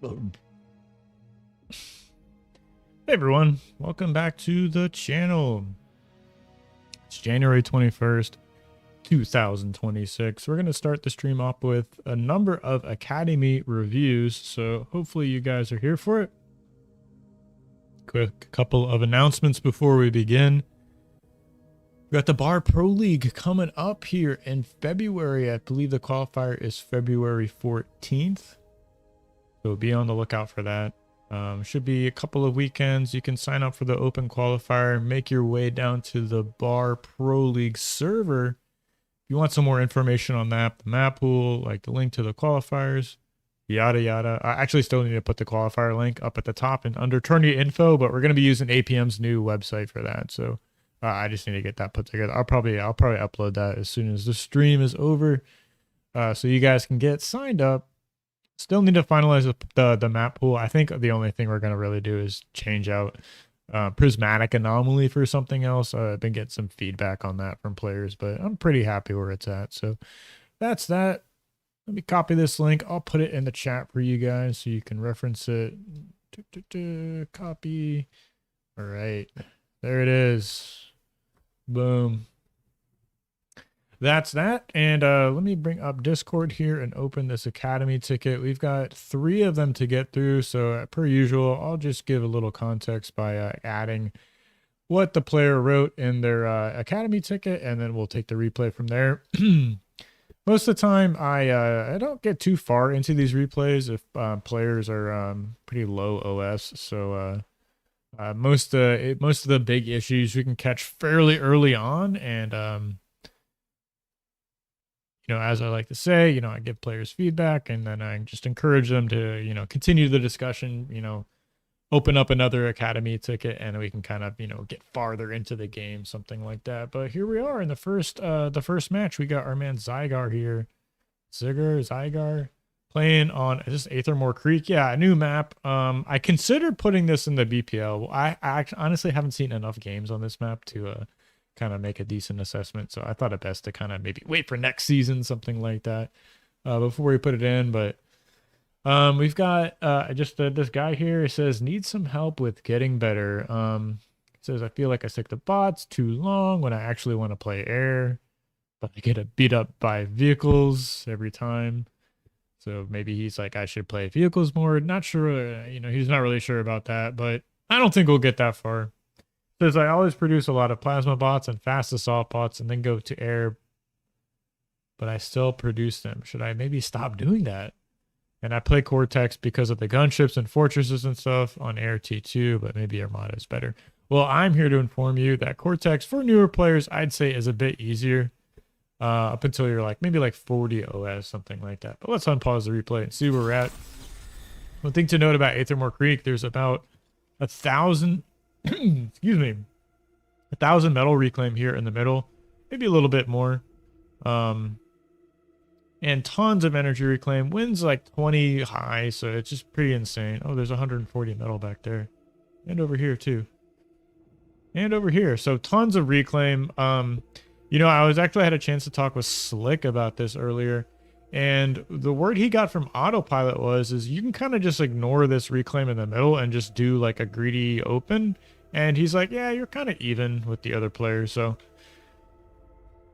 Hey everyone, welcome back to the channel. It's January 21st, 2026. We're going to start the stream off with a number of Academy reviews, so hopefully you guys are here for it. Quick couple of announcements before we begin. We got the Bar Pro League coming up here in February. I believe the qualifier is February 14th, so be on the lookout for that. Should be a couple of weekends. You can sign up for the open qualifier, make your way down to the Bar Pro League server. If you want some more information on that, the map pool, like the link to the qualifiers, yada yada. I actually still need to put the qualifier link up at the top and under tourney info, but we're going to be using APM's new website for that. So I just need to get that put together. I'll probably upload that as soon as the stream is over, so you guys can get signed up. Still need to finalize the map pool. I think the only thing we're going to really do is change out prismatic anomaly for something else. I've been getting some feedback on that from players, but I'm pretty happy where it's at. So that's that. Let me copy this link. I'll put it in the chat for you guys so you can reference it. Copy. All right. There it is. Boom. That's that. And let me bring up Discord here and open this Academy ticket. We've got 3 of them to get through. So per usual, I'll just give a little context by adding what the player wrote in their Academy ticket, and then we'll take the replay from there. Most of the time, I don't get too far into these replays if players are pretty low OS. So most of the big issues we can catch fairly early on, and you know, as I like to say, you know, I give players feedback and then I just encourage them to, you know, continue the discussion, you know, open up another Academy ticket and we can kind of, you know, get farther into the game, something like that. But here we are in the first match. We got our man Zygar here. Zygar playing on this Aethermore Creek. Yeah, a new map. I considered putting this in the BPL. I honestly haven't seen enough games on this map to kind of make a decent assessment, so I thought it best to kind of maybe wait for next season, something like that, before we put it in. But we've got just this guy here. It says needs some help with getting better. It says I feel like I stick to bots too long when I actually want to play air, but I get beat up by vehicles every time. So maybe he's like, I should play vehicles more. Not sure, you know, he's not really sure about that, but I don't think we'll get that far. Says I always produce a lot of plasma bots and fast assault bots and then go to air, but I still produce them. Should I maybe stop doing that? And I play Cortex because of the gunships and fortresses and stuff on air T2, but maybe Armada is better. Well, I'm here to inform you that Cortex for newer players, I'd say is a bit easier up until you're like maybe like 40 OS, something like that. But let's unpause the replay and see where we're at. One thing to note about Aethermore Creek, there's about 1,000 excuse me, 1,000 metal reclaim here in the middle, maybe a little bit more, and tons of energy reclaim. Wins like 20 high, so it's just pretty insane. Oh, there's 140 metal back there, and over here too, and over here. So tons of reclaim. You know, I had a chance to talk with Slick about this earlier, and the word he got from Autopilot is you can kind of just ignore this reclaim in the middle and just do like a greedy open. And he's like, yeah, you're kind of even with the other players. So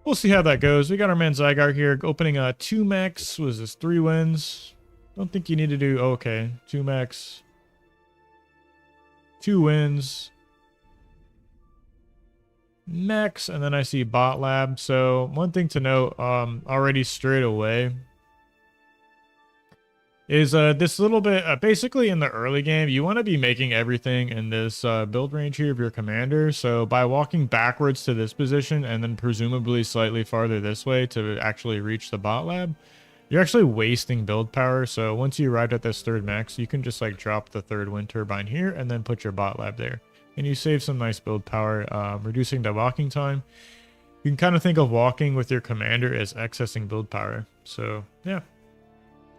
we'll see how that goes. We got our man Zygar here opening 2 mechs. Was this 3 wins? Don't think you need to do, okay, 2 mechs, 2 wins. Mechs, and then I see bot lab. So one thing to note already straight away is this little bit basically in the early game you want to be making everything in this build range here of your commander. So by walking backwards to this position and then presumably slightly farther this way to actually reach the bot lab, you're actually wasting build power. So once you arrive at this 3rd max, you can just like drop the 3rd wind turbine here and then put your bot lab there, and you save some nice build power, reducing the walking time. You can kind of think of walking with your commander as accessing build power. So yeah.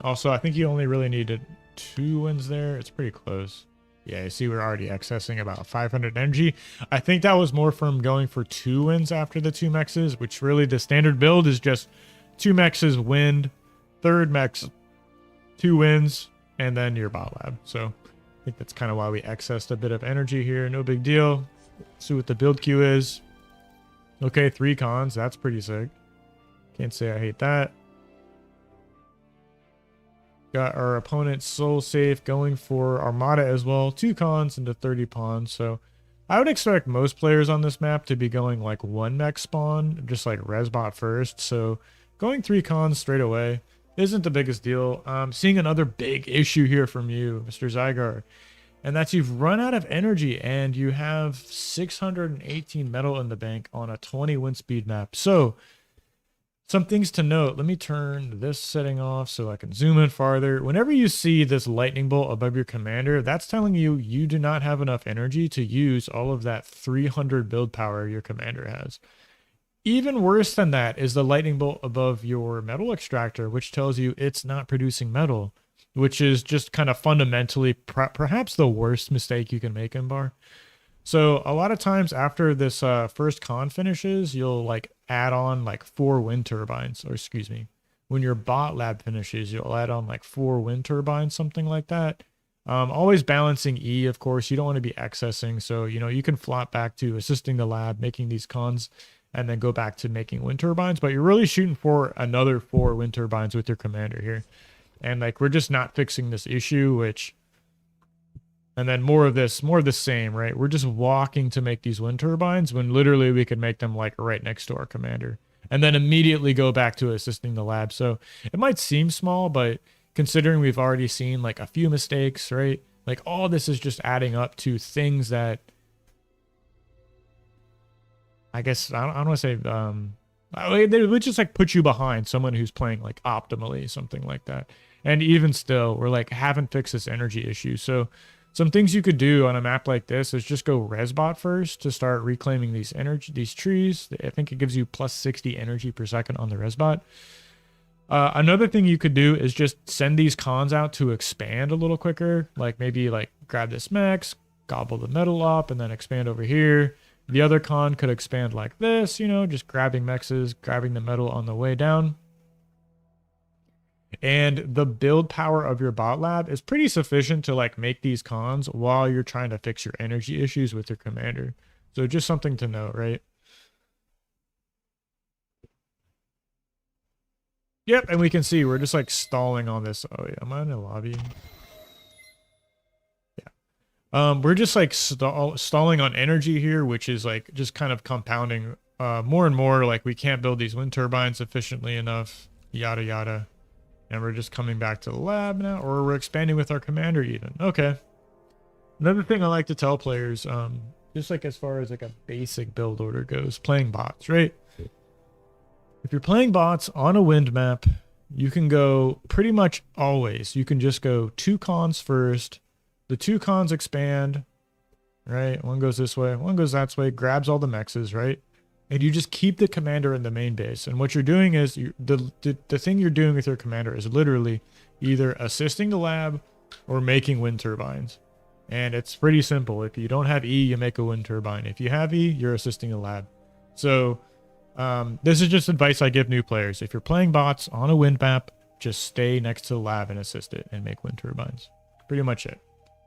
Also, I think you only really needed 2 wins there. It's pretty close. Yeah, you see we're already accessing about 500 energy. I think that was more from going for 2 wins after the 2 mexes, which really the standard build is just 2 mexes, wind, 3rd mex, 2 wins, and then your bot lab. So I think that's kind of why we accessed a bit of energy here. No big deal. See what the build queue is. Okay, 3 cons. That's pretty sick. Can't say I hate that. Got our opponent Soul Safe going for Armada as well. 2 cons into 30 pawns. So I would expect most players on this map to be going like 1 mech spawn, just like Resbot first. So going 3 cons straight away isn't the biggest deal. Seeing another big issue here from you, Mr. Zygar, and that's you've run out of energy and you have 618 metal in the bank on a 20 wind speed map. So some things to note. Let me turn this setting off so I can zoom in farther. Whenever you see this lightning bolt above your commander, that's telling you you do not have enough energy to use all of that 300 build power your commander has. Even worse than that is the lightning bolt above your metal extractor, which tells you it's not producing metal, which is just kind of fundamentally perhaps the worst mistake you can make in bar. So a lot of times after this first con finishes, you'll like add on like 4 wind turbines, or excuse me, when your bot lab finishes, you'll add on like 4 wind turbines, something like that. Always balancing E, of course. You don't want to be excessing. So, you know, you can flop back to assisting the lab, making these cons, and then go back to making wind turbines. But you're really shooting for another 4 wind turbines with your commander here. And like, we're just not fixing this issue, which... And then more of the same, right? We're just walking to make these wind turbines when literally we could make them like right next to our commander. And then immediately go back to assisting the lab. So it might seem small, but considering we've already seen like a few mistakes, right? Like all this is just adding up to things that I guess, I don't want to say, they would just like put you behind someone who's playing like optimally, something like that. And even still, we're like, haven't fixed this energy issue. So some things you could do on a map like this is just go Resbot first to start reclaiming these trees. I think it gives you plus 60 energy per second on the Resbot. Another thing you could do is just send these cons out to expand a little quicker. Like maybe like grab this max, gobble the metal up, and then expand over here. The other con could expand like this, you know, just grabbing mexes, grabbing the metal on the way down. And the build power of your bot lab is pretty sufficient to like make these cons while you're trying to fix your energy issues with your commander. So just something to note, right? Yep, and we can see we're just like stalling on this. Oh yeah, am I in a lobby? Yeah. We're just like stalling on energy here, which is like just kind of compounding more and more. Like we can't build these wind turbines efficiently enough, yada yada. And we're just coming back to the lab now, or we're expanding with our commander even. Okay. Another thing I like to tell players, just like as far as like a basic build order goes, playing bots, right? If you're playing bots on a wind map, you can go pretty much always. You can just go 2 cons first. The 2 cons expand, right? One goes this way, one goes that way, grabs all the mexes, right? And you just keep the commander in the main base. And what you're doing is the thing you're doing with your commander is literally either assisting the lab or making wind turbines. And it's pretty simple. If you don't have E, you make a wind turbine. If you have E, you're assisting the lab. So this is just advice I give new players. If you're playing bots on a wind map, just stay next to the lab and assist it and make wind turbines. Pretty much it.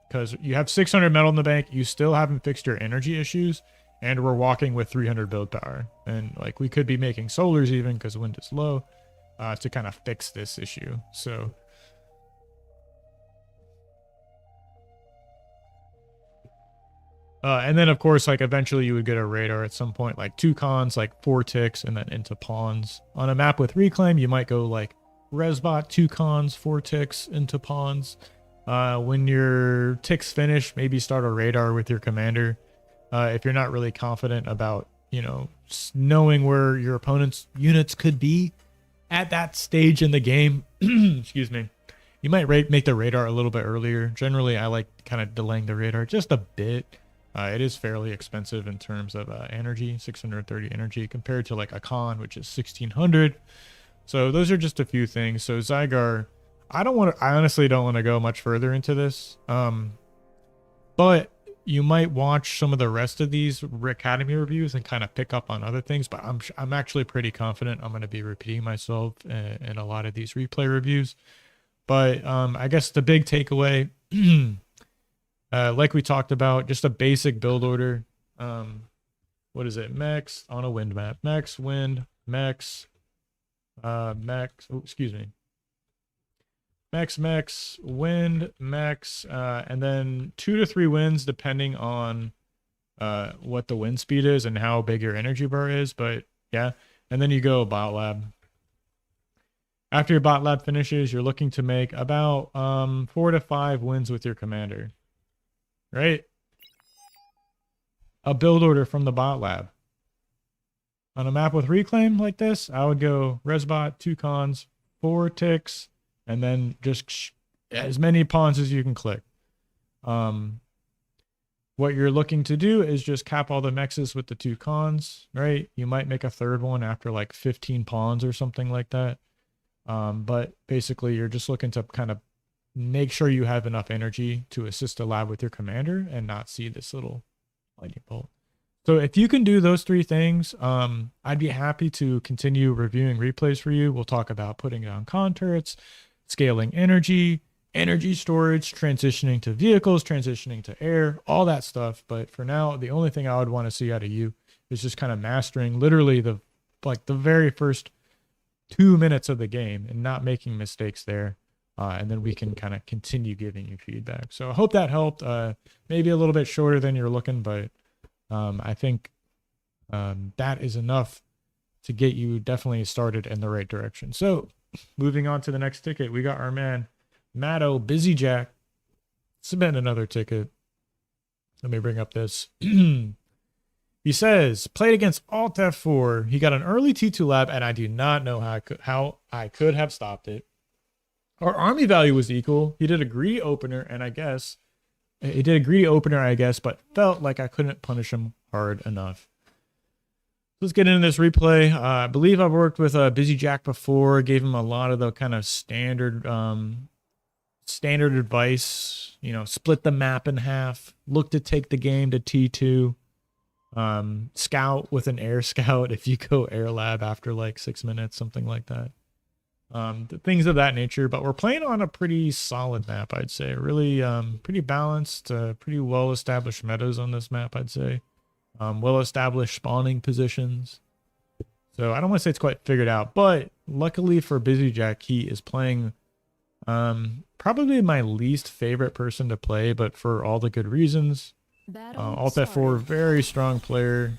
Because you have 600 metal in the bank. You still haven't fixed your energy issues. And we're walking with 300 build power. And like we could be making solars even because wind is low to kind of fix this issue. So and then of course, like eventually you would get a radar at some point, like 2 cons, like 4 ticks, and then into pawns. On a map with reclaim, you might go like Resbot, 2 cons, 4 ticks into pawns. When your ticks finish, maybe start a radar with your commander. If you're not really confident about, you know, knowing where your opponent's units could be at that stage in the game, excuse me, you might make the radar a little bit earlier. Generally, I like kind of delaying the radar just a bit. It is fairly expensive in terms of energy, 630 energy compared to like a con, which is 1600. So those are just a few things. So Zygar, I honestly don't want to go much further into this. But you might watch some of the rest of these Academy reviews and kind of pick up on other things, but I'm actually pretty confident I'm going to be repeating myself in a lot of these replay reviews. But I guess the big takeaway, like we talked about, just a basic build order. What is it? Mechs on a wind map. Mechs, wind, mechs, mechs. Oh, excuse me. Mechs, wind, mechs, and then 2 to 3 winds depending on what the wind speed is and how big your energy bar is. But yeah, and then you go bot lab. After your bot lab finishes, you're looking to make about 4 to 5 wins with your commander, right? A build order from the bot lab. On a map with reclaim like this, I would go resbot, 2 cons, 4 ticks, and then just as many pawns as you can click. What you're looking to do is just cap all the mexes with the 2 cons, right? You might make a third one after like 15 pawns or something like that. But basically you're just looking to kind of make sure you have enough energy to assist the lab with your commander and not see this little lightning bolt. So if you can do those 3 things, I'd be happy to continue reviewing replays for you. We'll talk about putting down con turrets, scaling energy storage, transitioning to vehicles, transitioning to air, all that stuff. But for now, the only thing I would want to see out of you is just kind of mastering literally the very first 2 minutes of the game and not making mistakes there. And then we can kind of continue giving you feedback. So I hope that helped. Maybe a little bit shorter than you're looking, but I think that is enough to get you definitely started in the right direction. So moving on to the next ticket, we got our man Matto Busyjack. Submit another ticket. Let me bring up this. He says, played against Alt F4. He got an early T2 lab, and I do not know how I could have stopped it. Our army value was equal. He did a greedy opener, and I guess, but felt like I couldn't punish him hard enough. Let's get into this replay. I believe I've worked with Busyjack before. Gave him a lot of the kind of standard advice. You know, split the map in half. Look to take the game to T2. Scout with an air scout if you go air lab after like 6 minutes, something like that. Things of that nature. But we're playing on a pretty solid map, I'd say. Really pretty balanced, pretty well-established metas on this map, I'd say. Well-established spawning positions. So I don't want to say it's quite figured out, but luckily for Busyjack, he is playing probably my least favorite person to play, but for all the good reasons. Alt F4, very strong player.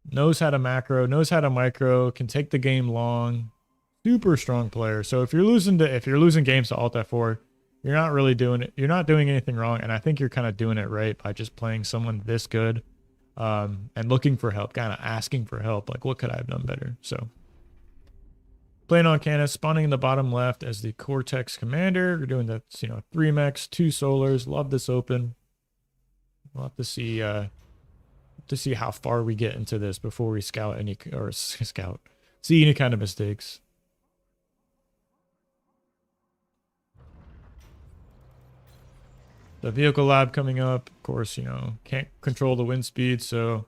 Knows how to macro, knows how to micro, can take the game long. Super strong player. So if you're losing games to Alt F4, you're not really doing it. You're not doing anything wrong, and I think you're kind of doing it right by just playing someone this good, and looking for help, kind of asking for help. Like, what could I have done better? So, playing on Canis, spawning in the bottom left as the Cortex commander. We're doing the 3 mechs, 2 solars. Love this open. We'll have to see how far we get into this before we see any kind of mistakes. The vehicle lab coming up, of course, can't control the wind speed, so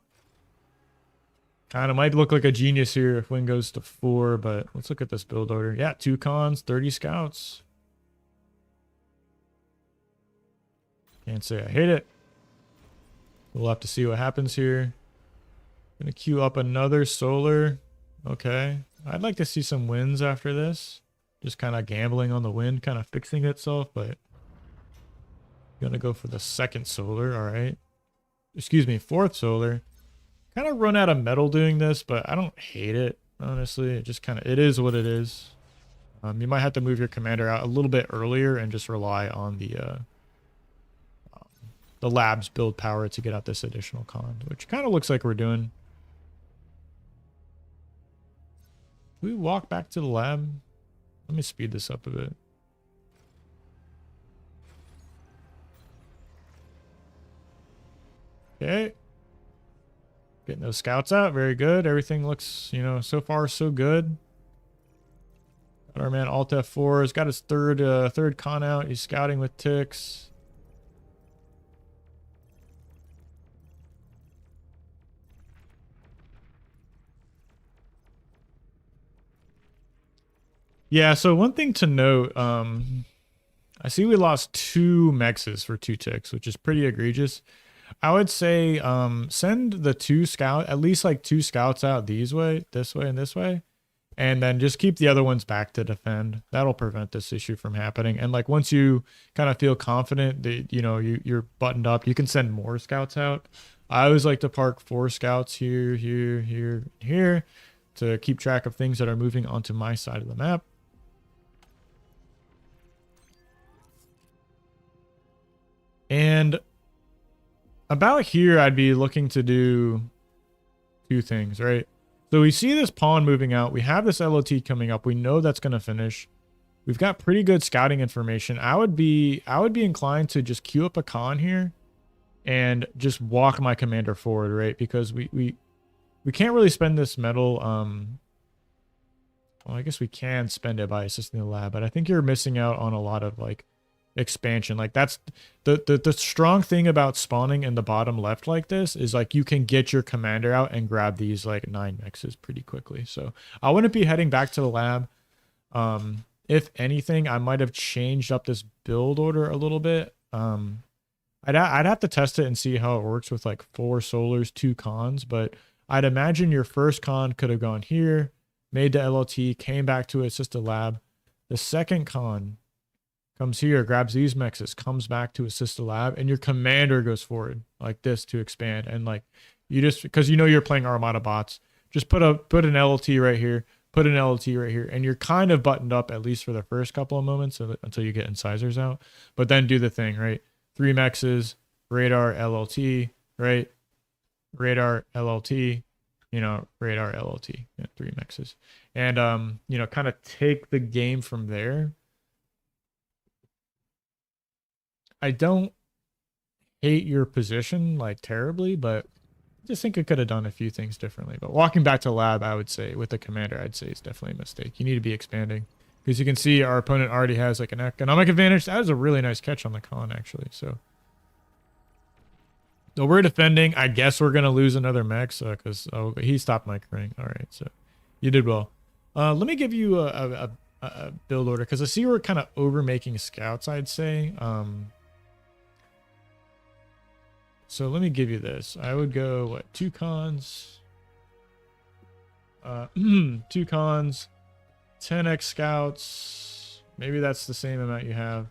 kind of might look like a genius here if wind goes to 4, but let's look at this build order. Yeah, 2 cons, 30 scouts. Can't say I hate it. We'll have to see what happens here. Gonna queue up another solar. Okay. I'd like to see some wins after this. Just kind of gambling on the wind, kind of fixing itself, but gonna go for the 2nd solar. All right. Excuse me, 4th solar. Kind of run out of metal doing this, but I don't hate it, honestly. It just it is what it is. You might have to move your commander out a little bit earlier and just rely on the lab's build power to get out this additional con, which kind of looks like we're doing. We walk back to the lab. Let me speed this up a bit. Okay. Getting those scouts out. Very good. Everything looks, so far so good. Got our man Alt F4 has got his third con out. He's scouting with ticks. Yeah, so one thing to note, I see we lost 2 mexes for 2 ticks, which is pretty egregious. I would say send the 2 scout, at least like 2 scouts out this way, and this way. And then just keep the other ones back to defend. That'll prevent this issue from happening. And like once you kind of feel confident that you're buttoned up, you can send more scouts out. I always like to park 4 scouts here, here, here, here to keep track of things that are moving onto my side of the map. And about here, I'd be looking to do 2 things, right? So we see this pawn moving out. We have this LOT coming up. We know that's going to finish. We've got pretty good scouting information. I would be inclined to just queue up a con here and just walk my commander forward, right? Because we can't really spend this metal. Well, I guess we can spend it by assisting the lab, but I think you're missing out on a lot of like expansion. Like that's the strong thing about spawning in the bottom left like this is like you can get your commander out and grab these like 9 mexes pretty quickly. So I wouldn't be heading back to the lab. If anything, I might have changed up this build order a little bit. I'd have to test it and see how it works with like 4 solars, 2 cons, but I'd imagine your first con could have gone here, made the LLT, came back to assist the lab. The second con comes here, grabs these mexes, comes back to assist the lab, and your commander goes forward like this to expand. And like you just, because you're playing Armada bots, just put an LLT right here, put an LLT right here, and you're kind of buttoned up at least for the first couple of moments until you get incisors out. But then do the thing, right? 3 mexes, radar, LLT, right? Radar, LLT, radar, LLT, 3 mexes. And, kind of take the game from there. I don't hate your position like terribly, but I just think I could have done a few things differently. But walking back to lab, I would say with the commander, I'd say it's definitely a mistake. You need to be expanding because you can see our opponent already has like an economic advantage. That was a really nice catch on the con actually. So we're defending. I guess we're gonna lose another mex because he stopped microing. All right, so you did well. Let me give you a build order because I see we're kind of over making scouts. I'd say. So let me give you this. I would go 2 cons. 2 cons, 10x scouts. Maybe that's the same amount you have.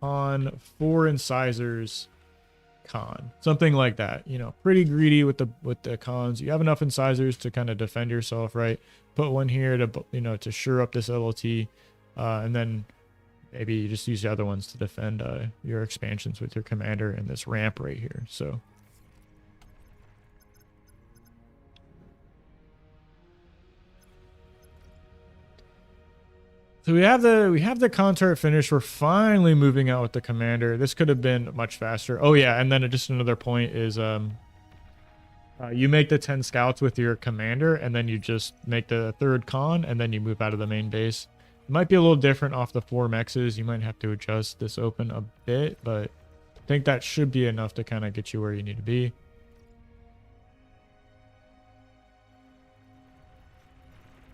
Con, 4 incisors. Con, something like that. Pretty greedy with the cons. You have enough incisors to kind of defend yourself, right? Put 1 here to to shore up this LLT, and then maybe you just use the other ones to defend your expansions with your commander and this ramp right here. So we have the con turret finished. We're finally moving out with the commander. This could have been much faster. Oh yeah, and then just another point is you make the 10 scouts with your commander, and then you just make the 3rd con, and then you move out of the main base. It might be a little different off the 4 mexes. You might have to adjust this open a bit, but I think that should be enough to kind of get you where you need to be.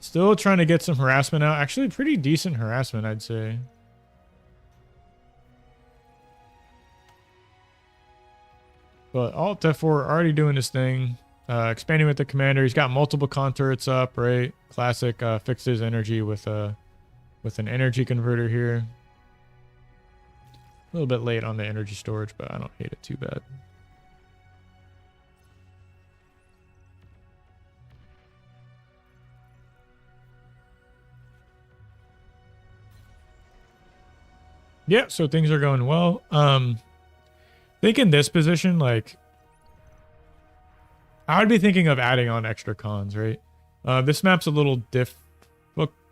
Still trying to get some harassment out. Actually, pretty decent harassment, I'd say. But Alt F4 already doing his thing. Expanding with the commander. He's got multiple con turrets up, right? Classic fixed his energy with an energy converter here. A little bit late on the energy storage, but I don't hate it too bad. Yeah, so things are going well. I think in this position, like, I would be thinking of adding on extra cons, right? This map's a little difficult,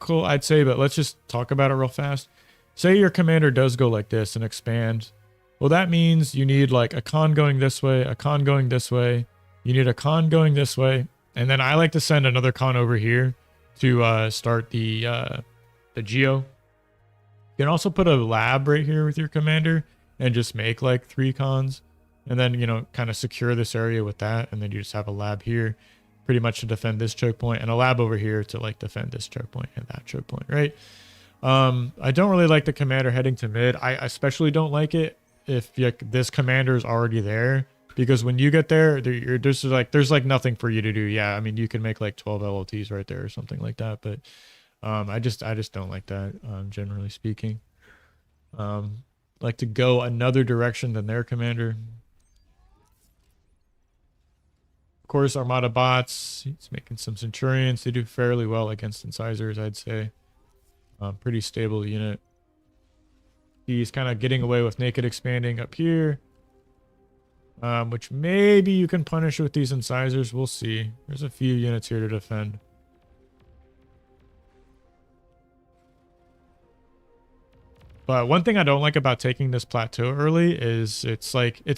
I'd say, but let's just talk about it real fast. Say your commander does go like this and expand. Well, that means you need like a con going this way, a con going this way. You need a con going this way. And then I like to send another con over here to start the geo. You can also put a lab right here with your commander and just make like 3 cons. And then, kind of secure this area with that. And then you just have a lab here pretty much to defend this choke point and a lab over here to like defend this choke point and that choke point, right? I don't really like the commander heading to mid. I especially don't like it if this commander is already there, because when you get there, there's like nothing for you to do. Yeah, I mean you can make like 12 LLTs right there or something like that, but I just don't like that. Generally speaking, like to go another direction than their commander. Of course, Armada bots. He's making some Centurions. They do fairly well against incisors, I'd say. Pretty stable unit. He's kind of getting away with naked expanding up here, which maybe you can punish with these incisors. We'll see. There's a few units here to defend. But one thing I don't like about taking this plateau early is it's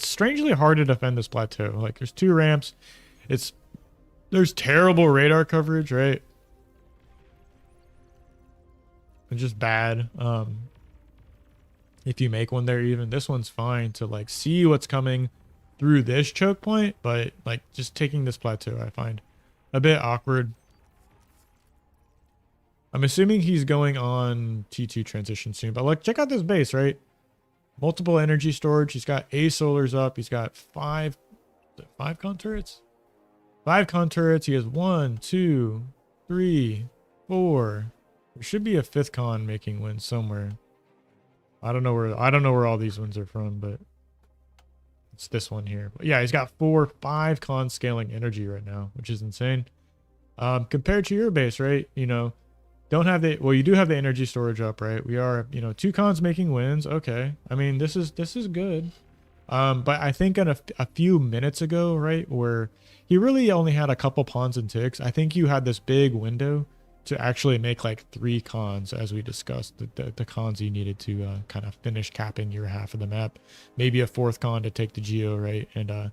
strangely hard to defend this plateau. Like there's 2 ramps. There's terrible radar coverage, right? It's just bad. If you make one there, even this one's fine to like see what's coming through this choke point, but like just taking this plateau I find a bit awkward. I'm assuming he's going on T2 transition soon, but like check out this base, right? Multiple energy storage. He's got A solars up. He's got 5 con turrets. 5 con turrets. He has 1, 2, 3, 4. There should be a 5th con making wins somewhere. I don't know where all these ones are from, but it's this one here. But yeah, he's got 5 con scaling energy right now, which is insane. Compared to your base, right? You know, you do have the energy storage up, right? We are, 2 cons making wins. Okay. I mean, this is good. But I think in a few minutes ago, right, where he really only had a couple pawns and ticks, I think you had this big window to actually make like 3 cons, as we discussed, the cons you needed to kind of finish capping your half of the map. Maybe a 4th con to take the geo, right? And,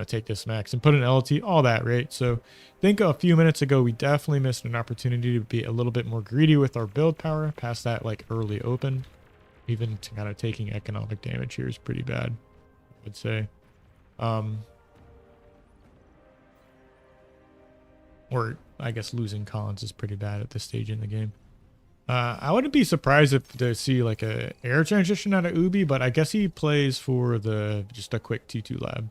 take this max and put an LT, all that, right? So I think a few minutes ago, we definitely missed an opportunity to be a little bit more greedy with our build power past that like early open. Even to kind of taking economic damage here is pretty bad, I would say. Or I guess losing cons is pretty bad at this stage in the game. I wouldn't be surprised if to see like a air transition out of Ubi, but I guess he plays for just a quick T2 lab.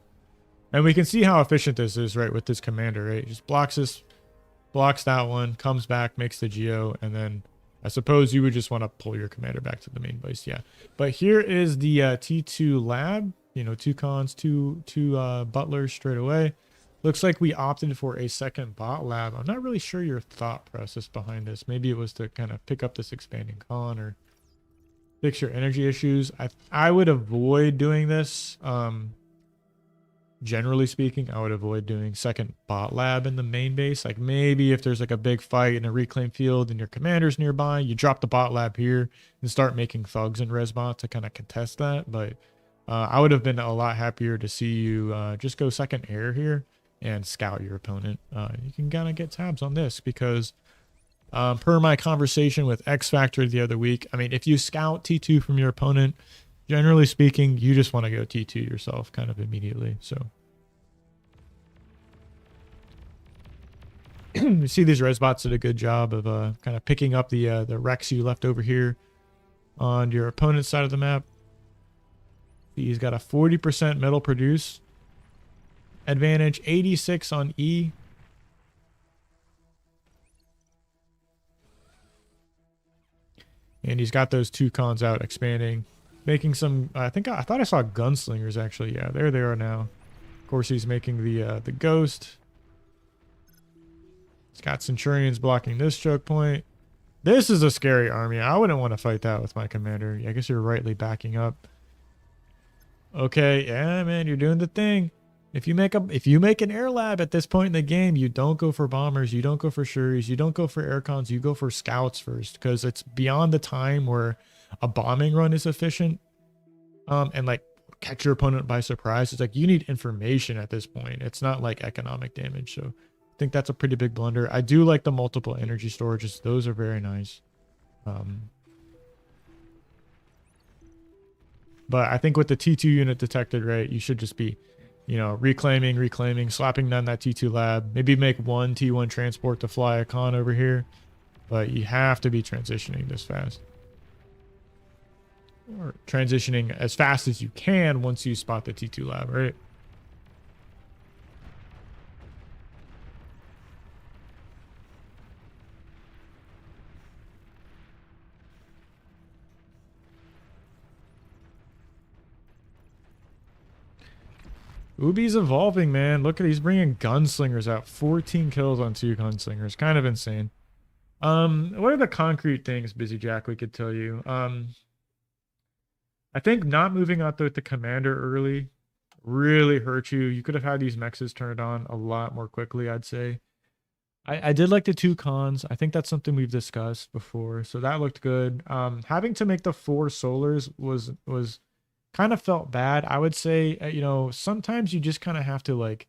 And we can see how efficient this is, right, with this commander, right? Just blocks this, blocks that one, comes back, makes the geo, and then I suppose you would just want to pull your commander back to the main base, yeah. But here is the T2 lab, 2 cons, two butlers straight away. Looks like we opted for a second bot lab. I'm not really sure your thought process behind this. Maybe it was to kind of pick up this expanding con or fix your energy issues. I would avoid doing this. Generally speaking, I would avoid doing second bot lab in the main base. Like maybe if there's like a big fight in a reclaim field and your commander's nearby, you drop the bot lab here and start making thugs and resbot to kind of contest that. But I would have been a lot happier to see you just go second air here and scout your opponent. You can kind of get tabs on this because per my conversation with X Factor the other week, I mean, if you scout T2 from your opponent, generally speaking, you just want to go T2 yourself kind of immediately. So you see these resbots did a good job of kind of picking up the wrecks you left over here on your opponent's side of the map. He's got a 40% metal produce advantage, 86 on E. And he's got those 2 cons out expanding, making some, I thought I saw gunslingers actually. Yeah, there they are now. Of course, he's making the ghost. He's got Centurions blocking this choke point. This is a scary army. I wouldn't want to fight that with my commander. I guess you're rightly backing up. Okay, yeah, man, you're doing the thing. If you make an air lab at this point in the game, you don't go for bombers, you don't go for Shuris, you don't go for air cons, you go for scouts first, because it's beyond the time where a bombing run is efficient. And like catch your opponent by surprise. It's like you need information at this point. It's not like economic damage. So I think that's a pretty big blunder. I do like the multiple energy storages. Those are very nice. But I think with the T2 unit detected, right, you should just be, reclaiming, slapping down that T2 lab. Maybe make one T1 transport to fly a con over here. but you have to be transitioning this fast. Or transitioning as fast as you can once you spot the T2 lab, right? Ubi's evolving, man. Look at, he's bringing gunslingers out. 14 kills on 2 gunslingers. Kind of insane. What are the concrete things, Busyjack, we could tell you? I think not moving out with the commander early really hurt you. You could have had these mexes turned on a lot more quickly, I'd say. I did like the 2 cons. I think that's something we've discussed before, so that looked good. Having to make the 4 solars was kind of felt bad. I would say, you know, sometimes you just kind of have to like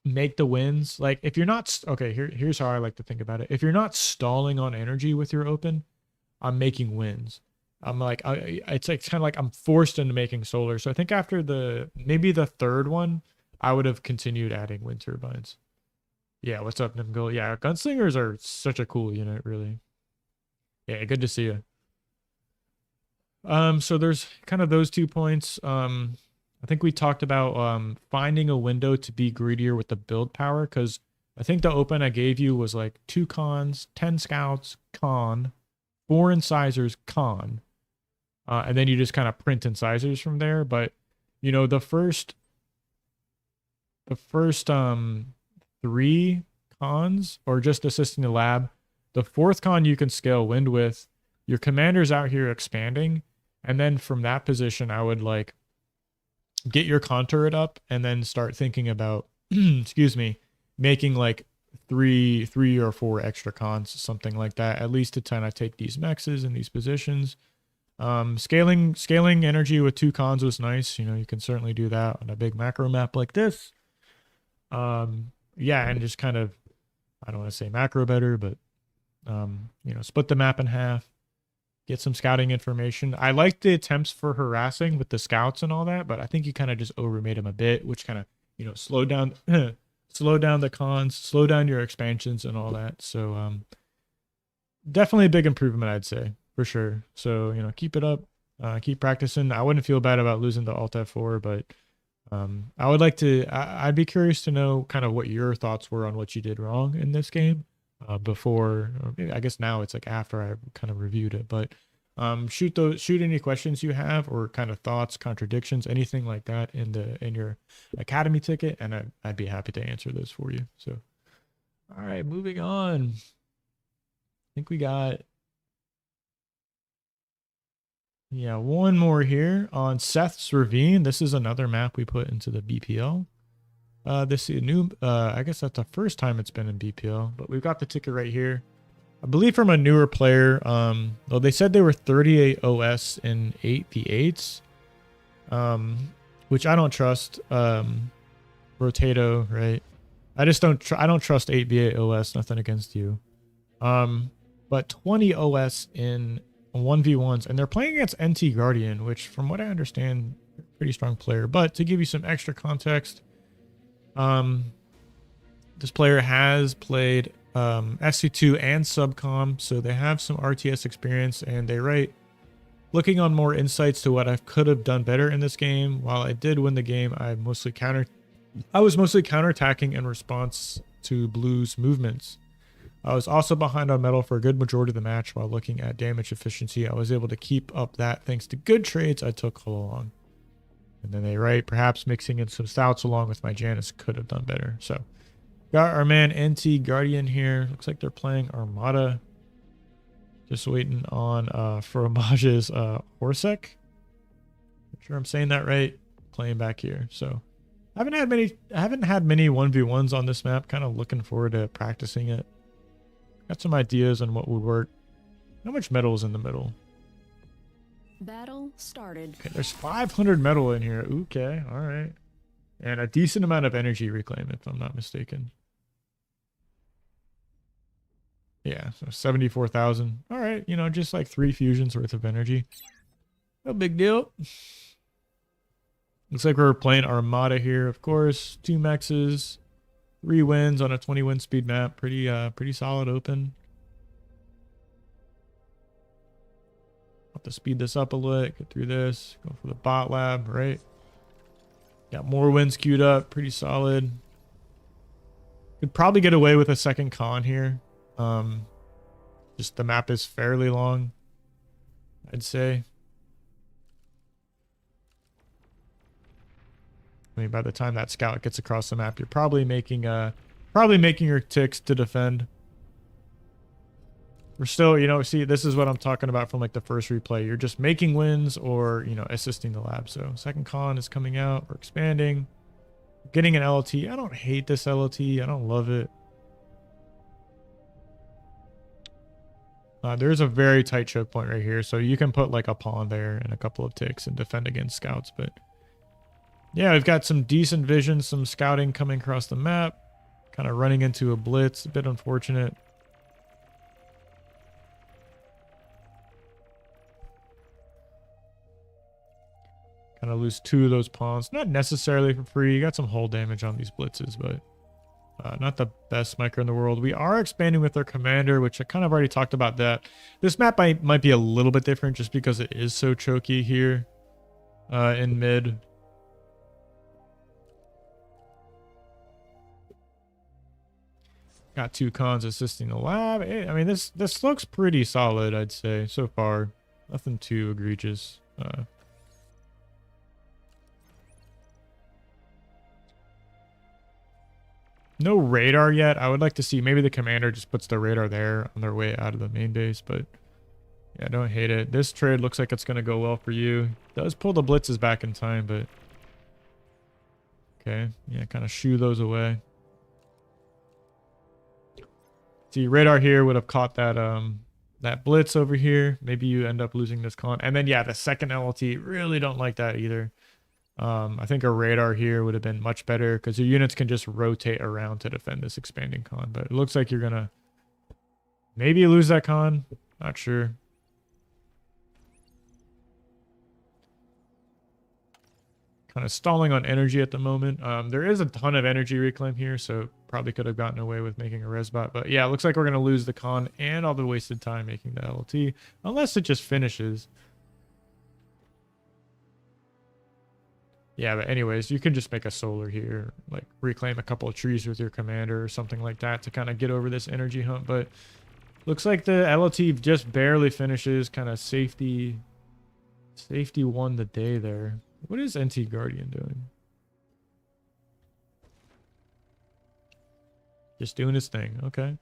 make the wins. Like if you're not okay, here's how I like to think about it. If you're not stalling on energy with your open, I'm making wins. I'm like, it's like kind of like I'm forced into making solar. So I think after maybe the 3rd one, I would have continued adding wind turbines. Yeah, what's up, Nimgul? Yeah, gunslingers are such a cool unit, really. Yeah, good to see you. So there's kind of those 2 points. I think we talked about finding a window to be greedier with the build power, because I think the open I gave you was like 2 cons, 10 scouts, con, 4 incisors, con. And then you just kind of print incisors from there. But you know, the first 3 cons, or just assisting the lab, the 4th con you can scale wind with. Your commander's out here expanding, and then from that position, I would like get your contour up and then start thinking about, excuse me, making like 3 or 4 extra cons, something like that, at least to kind of take these mexes in these positions. Scaling energy with 2 cons was nice. You know, you can certainly do that on a big macro map like this. Yeah, and just kind of, I don't want to say macro better, but you know, split the map in half. Get some scouting information. I like the attempts for harassing with the scouts and all that, but I think you kind of just overmade them a bit, which kind of, you know, slowed down the cons, slow down your expansions and all that. So definitely a big improvement, I'd say, for sure. So, you know, keep it up, keep practicing. I wouldn't feel bad about losing the Alt F4, but I would like to, I'd be curious to know kind of what your thoughts were on what you did wrong in this game. Before, or maybe, I guess now it's like after I kind of reviewed it, but shoot any questions you have, or kind of thoughts, contradictions, anything like that in your academy ticket, and I'd be happy to answer those for you. So all right, moving on. I think we got, yeah, one more here on Seth's Ravine. This is another map we put into the BPL. This is new, I guess that's the first time it's been in BPL, but we've got the ticket right here. I believe from a newer player. Well, they said they were 38 OS in 8v8s, which I don't trust. Rotato, right? I just don't, I don't trust 8v8 OS, nothing against you. But 20 OS in 1v1s, and they're playing against NT Guardian, which from what I understand, pretty strong player. But to give you some extra context, this player has played SC2 and Subcom, so they have some RTS experience, and they write, looking on more insights to what I could have done better in this game. While I did win the game, I was mostly counterattacking in response to Blue's movements. I was also behind on metal for a good majority of the match. While looking at damage efficiency, I was able to keep up that thanks to good trades I took all along. And then they write, perhaps mixing in some stouts along with my Janus could have done better. So got our man NT Guardian here. Looks like they're playing Armada. Just waiting on Fromage's Horsek. I'm sure I'm saying that right. Playing back here. So I haven't had many 1v1s on this map. Kind of looking forward to practicing it. Got some ideas on what would work. How much metal is in the middle? Battle started. Okay, there's 500 metal in here. Okay, all right. And a decent amount of energy reclaim, if I'm not mistaken. Yeah, so 74,000. All right, you know, just like 3 fusions worth of energy. No big deal. Looks like we're playing Armada here, of course. 2 mexes. 3 wins on a 20 win speed map. Pretty solid open. Have to speed this up a little, get through this, go for the bot lab, right? Got more wins queued up, pretty solid. Could probably get away with a second con here. Just the map is fairly long, I'd say. I mean, by the time that scout gets across the map, you're probably making your ticks to defend. We're still, see, this is what I'm talking about from like the first replay. You're just making wins or, assisting the lab. So second con is coming out. We're expanding. Getting an LT. I don't hate this LT. I don't love it. There's a very tight choke point right here. So you can put like a pawn there and a couple of ticks and defend against scouts. But yeah, we've got some decent vision, some scouting coming across the map. Kind of running into a blitz. A bit unfortunate. Kind of lose 2 of those pawns. Not necessarily for free. You got some hull damage on these blitzes, but not the best micro in the world. We are expanding with our commander, which I kind of already talked about that. This map might be a little bit different just because it is so choky here in mid. Got 2 cons assisting the lab. I mean, this looks pretty solid, I'd say, so far. Nothing too egregious. No radar yet. I would like to see maybe the commander just puts the radar there on their way out of the main base, but yeah, I don't hate it. This trade looks like it's going to go well for you. Does pull the blitzes back in time, but okay. Yeah, kind of shoo those away. See, radar here would have caught that blitz over here. Maybe you end up losing this con. And then yeah, the second LT, really don't like that either. I think a radar here would have been much better because your units can just rotate around to defend this expanding con. But it looks like you're gonna maybe lose that con. Not sure. Kind of stalling on energy at the moment. There is a ton of energy reclaim here, so probably could have gotten away with making a res bot. But yeah, it looks like we're gonna lose the con and all the wasted time making the LT, unless it just finishes. Yeah, but anyways, you can just make a solar here, like reclaim a couple of trees with your commander or something like that to kind of get over this energy hump. But looks like the LLT just barely finishes. Kind of safety won the day there. What is NT Guardian doing? Just doing his thing. Okay.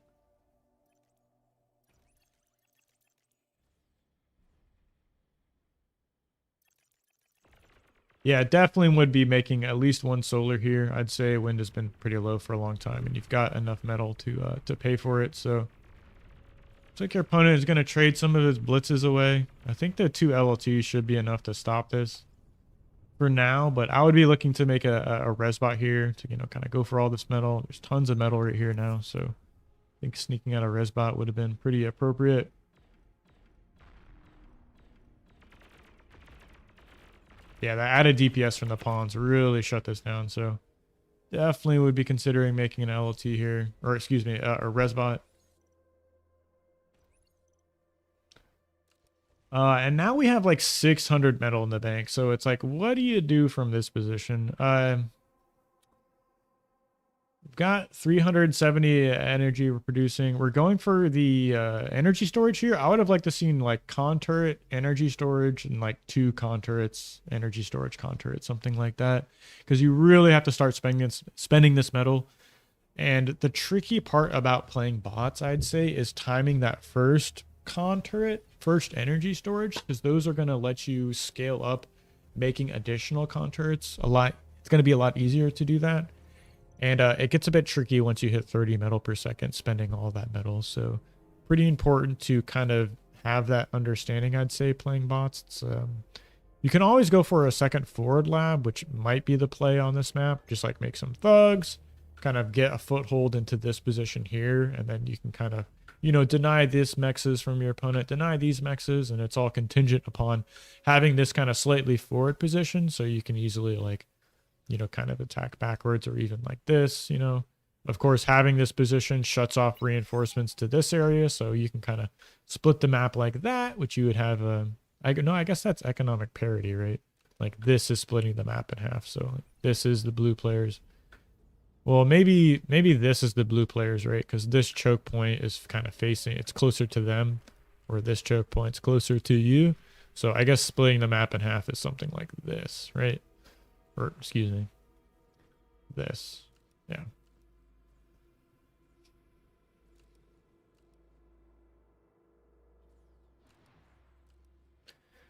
Yeah, definitely would be making at least 1 solar here. I'd say wind has been pretty low for a long time, and you've got enough metal to pay for it. So looks like your opponent is going to trade some of his blitzes away. I think the 2 LLTs should be enough to stop this for now, but I would be looking to make a res bot here to, kind of go for all this metal. There's tons of metal right here now, so I think sneaking out a res bot would have been pretty appropriate. Yeah, that added DPS from the pawns really shut this down, so definitely would be considering making an LLT here, or excuse me, a resbot. And now we have like 600 metal in the bank, so it's like, what do you do from this position? We've got 370 energy we're producing. We're going for the energy storage here. I would have liked to seen like con turret, energy storage, and like 2 con turrets, energy storage, con turret, something like that. Because you really have to start spending this metal. And the tricky part about playing bots, I'd say, is timing that first con turret, first energy storage, because those are going to let you scale up making additional con turrets a lot. It's going to be a lot easier to do that. And it gets a bit tricky once you hit 30 metal per second, spending all that metal. So pretty important to kind of have that understanding, I'd say, playing bots. It's, you can always go for a second forward lab, which might be the play on this map. Just like make some thugs, kind of get a foothold into this position here. And then you can kind of, deny this mexes from your opponent, deny these mexes. And it's all contingent upon having this kind of slightly forward position. So you can easily like, kind of attack backwards or even like this, Of course, having this position shuts off reinforcements to this area, so you can kind of split the map like that, which you would have I guess that's economic parity, right? Like this is splitting the map in half, so this is the blue players. Well, maybe this is the blue players, right? Because this choke point is kind of facing, it's closer to them, or this choke point's closer to you. So I guess splitting the map in half is something like this, right? Or excuse me, this, yeah.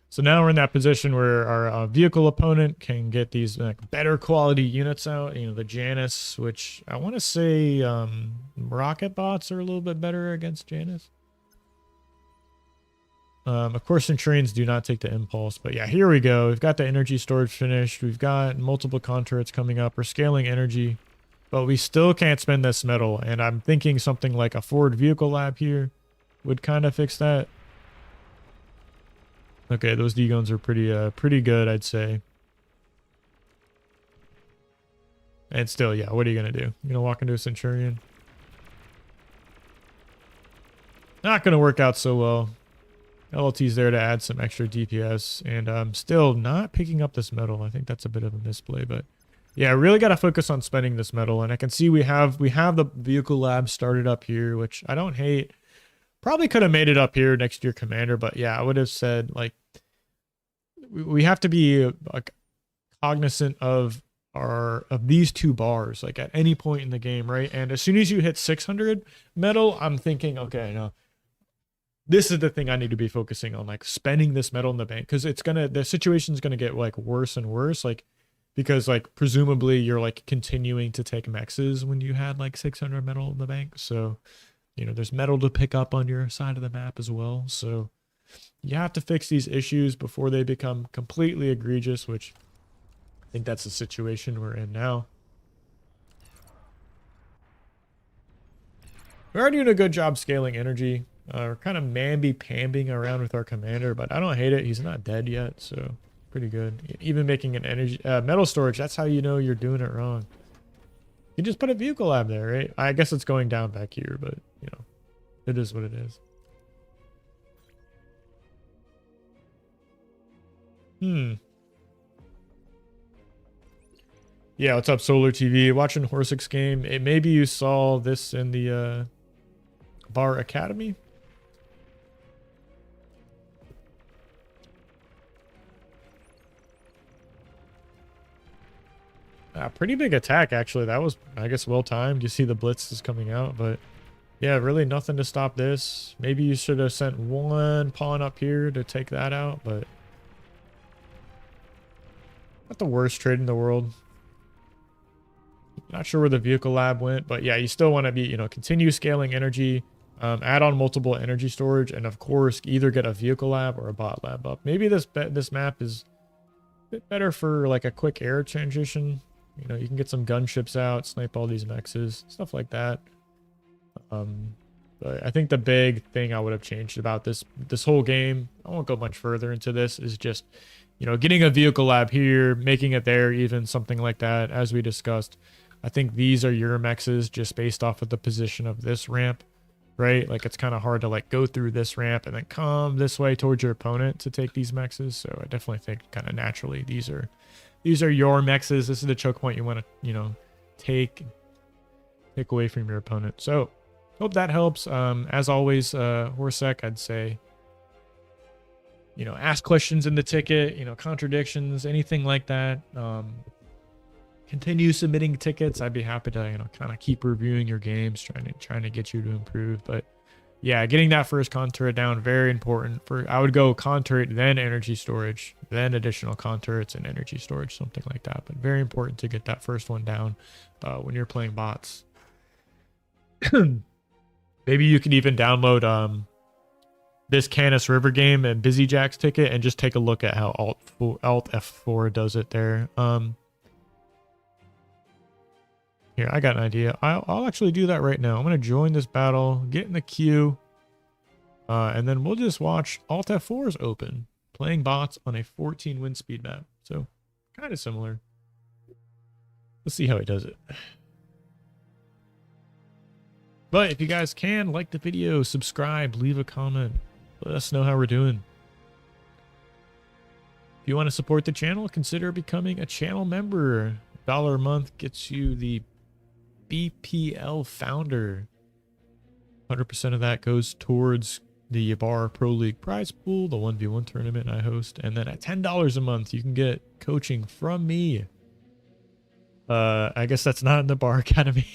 So now we're in that position where our vehicle opponent can get these like better quality units out. You know, the Janus, which I want to say rocket bots are a little bit better against Janus. Of course, Centurions do not take the impulse, but yeah, here we go. We've got the energy storage finished. We've got multiple conturrets coming up. We're scaling energy, but we still can't spend this metal. And I'm thinking something like a forward vehicle lab here would kind of fix that. Okay, those D-guns are pretty good, I'd say. And still, yeah, what are you gonna do? You're gonna walk into a Centurion? Not gonna work out so well. LLT's there to add some extra DPS, and I'm still not picking up this metal. I think that's a bit of a misplay, but yeah, really got to focus on spending this metal. And I can see we have the vehicle lab started up here, which I don't hate. Probably could have made it up here next to your commander, but yeah, I would have said like we have to be like cognizant of these two bars like at any point in the game, right? And as soon as you hit 600 metal, I'm thinking, okay, no, this is the thing I need to be focusing on, like spending this metal in the bank, because the situation's gonna get like worse and worse, like because like presumably you're like continuing to take mexes when you had like 600 metal in the bank, so you know, there's metal to pick up on your side of the map as well. So you have to fix these issues before they become completely egregious, which I think that's the situation we're in now. We are doing a good job scaling energy. We're kind of mamby-pambing around with our commander, but I don't hate it. He's not dead yet, so pretty good. Even making an energy metal storage, that's how you know you're doing it wrong. You just put a vehicle lab there, right? I guess it's going down back here, but, you know, it is what it is. Yeah, what's up, Solar TV? Watching Horsek's game. Maybe you saw this in the Bar Academy? Pretty big attack, actually. That was, I guess, well timed. You see the blitz is coming out, but yeah, really nothing to stop this. Maybe you should have sent one pawn up here to take that out, but not the worst trade in the world. Not sure where the vehicle lab went, but yeah, you still want to be, you know, continue scaling energy, add on multiple energy storage, and of course, either get a vehicle lab or a bot lab up. Maybe this map is a bit better for like a quick air transition. You know, you can get some gunships out, snipe all these mexes, stuff like that. But I think the big thing I would have changed about this whole game, I won't go much further into this, is just, you know, getting a vehicle lab here, making it there, even something like that, as we discussed. I think these are your mexes just based off of the position of this ramp, right? Like it's kind of hard to like go through this ramp and then come this way towards your opponent to take these mexes. So I definitely think kind of naturally these are your mexes. This is the choke point you want to, you know, take away from your opponent. So hope that helps. As always, Horsek, I'd say, you know, ask questions in the ticket, you know, contradictions, anything like that. Continue submitting tickets. I'd be happy to, you know, kind of keep reviewing your games, trying to get you to improve. But yeah, getting that first contour down, very important. I would go contour, then energy storage, then additional contours and energy storage, something like that. But very important to get that first one down when you're playing bots. Maybe you can even download this Canis River game and Busyjack's ticket and just take a look at how Alt F4 does it there. Here, I got an idea. I'll actually do that right now. I'm going to join this battle, get in the queue, and then we'll just watch Alt F4's open, playing bots on a 14 win speed map. So, kind of similar. Let's see how he does it. But if you guys can, like the video, subscribe, leave a comment, let us know how we're doing. If you want to support the channel, consider becoming a channel member. $1 a month gets you the BPL Founder. 100% of that goes towards the Bar Pro League prize pool, the 1v1 tournament I host. And then at $10 a month, you can get coaching from me. I guess that's not in the Bar Academy.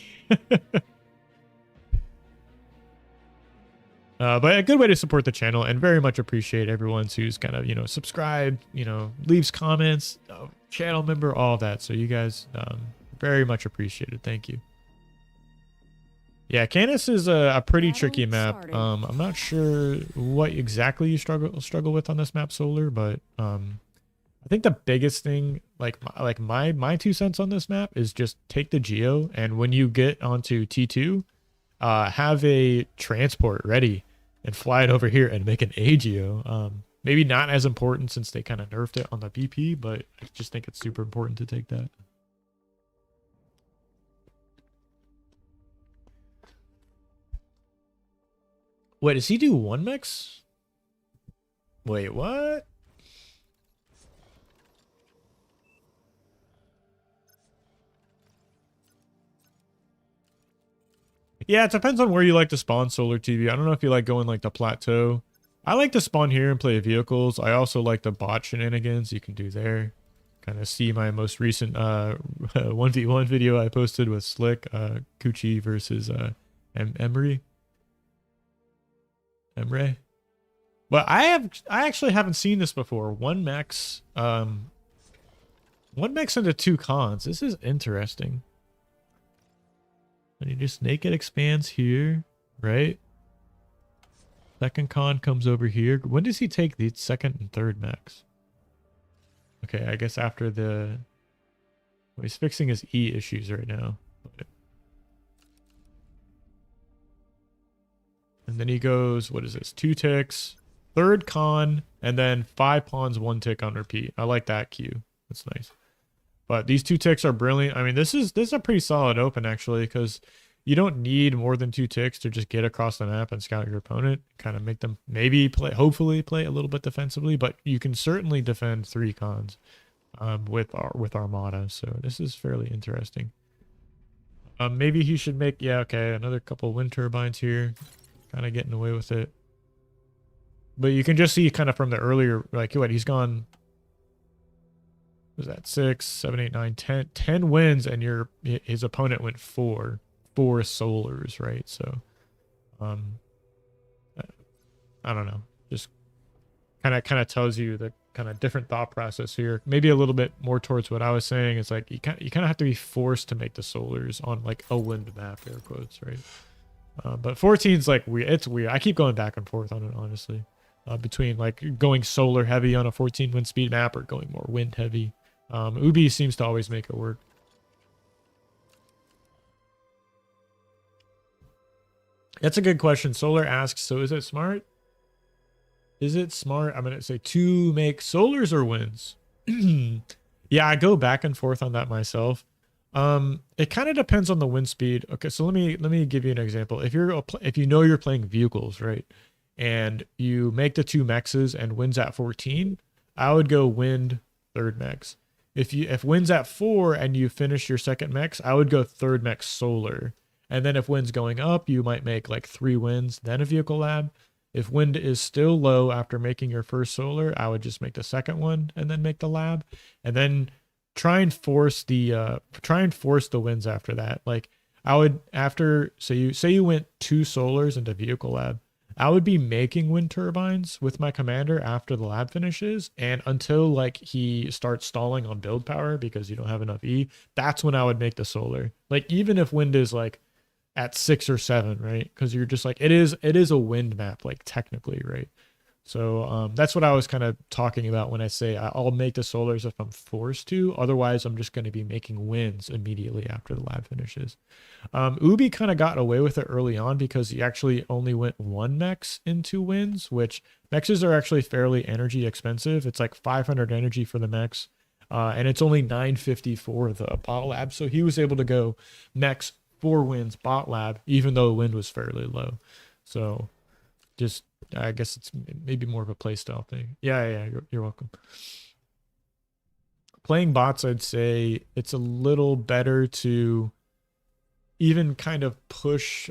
But a good way to support the channel, and very much appreciate everyone who's kind of, subscribed, leaves comments, channel member, all that. So you guys, very much appreciated. Thank you. Yeah, Canis is a pretty tricky map. I'm not sure what exactly you struggle with on this map, Solar, but I think the biggest thing, like my 2 cents on this map, is just take the Geo, and when you get onto T2, have a transport ready and fly it over here and make an A Geo. Maybe not as important since they kind of nerfed it on the BP, but I just think it's super important to take that. Wait, does he do 1 mix? Wait, what? Yeah, it depends on where you like to spawn, Solar TV. I don't know if you like going like the plateau. I like to spawn here and play vehicles. I also like the bot shenanigans you can do there. Kind of see my most recent 1v1 video I posted with Slick, Coochie versus Emre. But I actually haven't seen this before. 1 max, 1 max into 2 cons. This is interesting. And you just naked expands here, right? Second con comes over here. When does he take the second and third max? Okay, I guess after the... Well, he's fixing his E issues right now. And then he goes, what is this? 2 ticks, third con, and then 5 pawns, 1 tick on repeat. I like that queue. That's nice. But these 2 ticks are brilliant. I mean, this is a pretty solid open, actually, because you don't need more than 2 ticks to just get across the map and scout your opponent. Kind of make them maybe hopefully play a little bit defensively, but you can certainly defend 3 cons with Armada. So this is fairly interesting. Maybe he should make, yeah, okay, another couple wind turbines here. Kind of getting away with it. But you can just see kind of from the earlier, like, what, he's gone... Was that 6, 7, 8, 9, 10 wins, and his opponent went 4 solars, right? So I don't know, just kind of tells you the kind of different thought process here. Maybe a little bit more towards what I was saying. It's like you kind of have to be forced to make the solars on like a wind map, air quotes, right? But 14's like weird. It's weird. I keep going back and forth on it, honestly, between like going solar heavy on a 14 wind speed map or going more wind heavy. Ubi seems to always make it work. That's a good question. Solar asks, so is it smart? Is it smart, I'm going to say, to make solars or wins? Yeah, I go back and forth on that myself. It kind of depends on the wind speed. Okay, so let me give you an example. If you know you're playing vehicles, right, and you make the 2 mexes and wins at 14, I would go wind third mex. If wins at 4 and you finish your second mex, I would go third mex solar. And then if wind's going up, you might make like 3 wins, then a vehicle lab. If wind is still low after making your first solar, I would just make the second one and then make the lab, and then try and force the wins after that. Like I would, after, so you say you went 2 solars into vehicle lab, I would be making wind turbines with my commander after the lab finishes, and until like he starts stalling on build power because you don't have enough E, that's when I would make the solar. Like even if wind is like at 6 or 7, right? Because you're just like, it is a wind map, like technically, right? So that's what I was kind of talking about when I say I'll make the solars if I'm forced to. Otherwise, I'm just going to be making wins immediately after the lab finishes. Ubi kind of got away with it early on because he actually only went 1 mex into wins, which mexes are actually fairly energy expensive. It's like 500 energy for the mex, and it's only 950 for the bottle lab. So he was able to go mex 4 wins bot lab, even though the wind was fairly low. So just, I guess it's maybe more of a playstyle thing. Yeah, you're welcome. Playing bots, I'd say it's a little better to even kind of push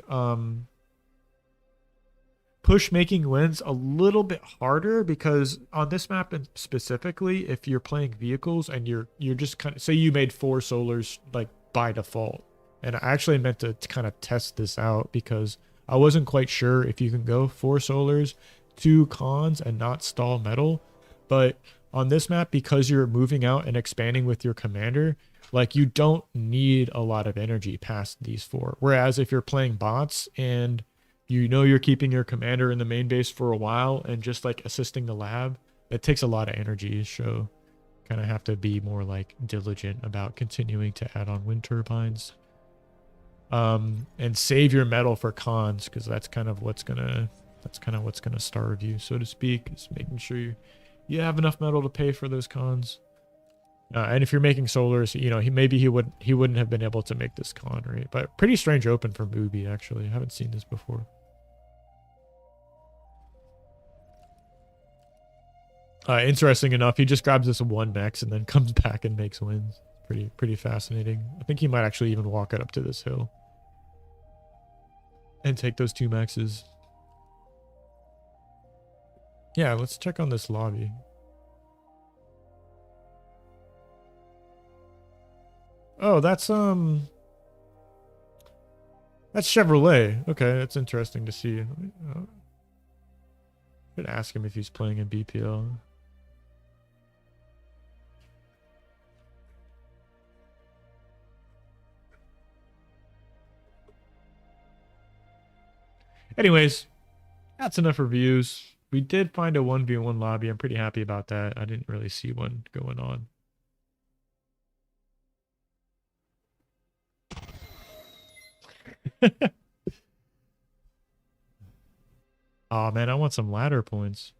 making wins a little bit harder, because on this map specifically, if you're playing vehicles and you're just kind of, say you made 4 solars like by default, and I actually meant to kind of test this out because I wasn't quite sure if you can go 4 solars, 2 cons, and not stall metal. But on this map, because you're moving out and expanding with your commander, like you don't need a lot of energy past these 4. Whereas if you're playing bots and you know you're keeping your commander in the main base for a while and just like assisting the lab, it takes a lot of energy. So kind of have to be more like diligent about continuing to add on wind turbines. And save your metal for cons, because that's kind of what's gonna starve you, so to speak, is making sure you have enough metal to pay for those cons. And if you're making solars, you know, he wouldn't have been able to make this con, right? But pretty strange open from Ubi, actually. I haven't seen this before. Interesting enough, he just grabs this 1 max and then comes back and makes wins. Pretty fascinating. I think he might actually even walk it up to this hill and take those 2 maxes. Yeah, let's check on this lobby. Oh, that's Chevrolet. Okay, that's interesting to see. Could ask him if he's playing in BPL. Anyways, that's enough reviews. We did find a 1v1 lobby. I'm pretty happy about that. I didn't really see one going on. Oh man, I want some ladder points.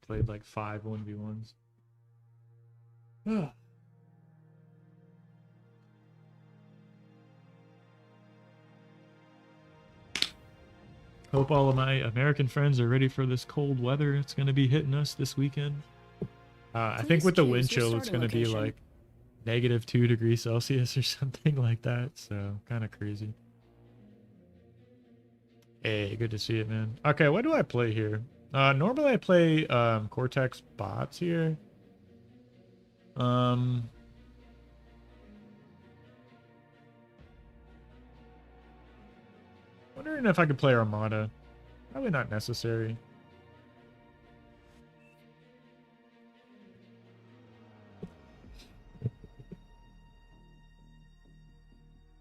Played like 5 1v1s. Hope all of my American friends are ready for this cold weather. It's going to be hitting us this weekend. I think with the wind chill, it's going to be like -2 degrees Celsius or something like that. So kind of crazy. Hey, good to see it, man. Okay, what do I play here? Normally I play Cortex bots here. Wondering if I could play Armada. Probably not necessary.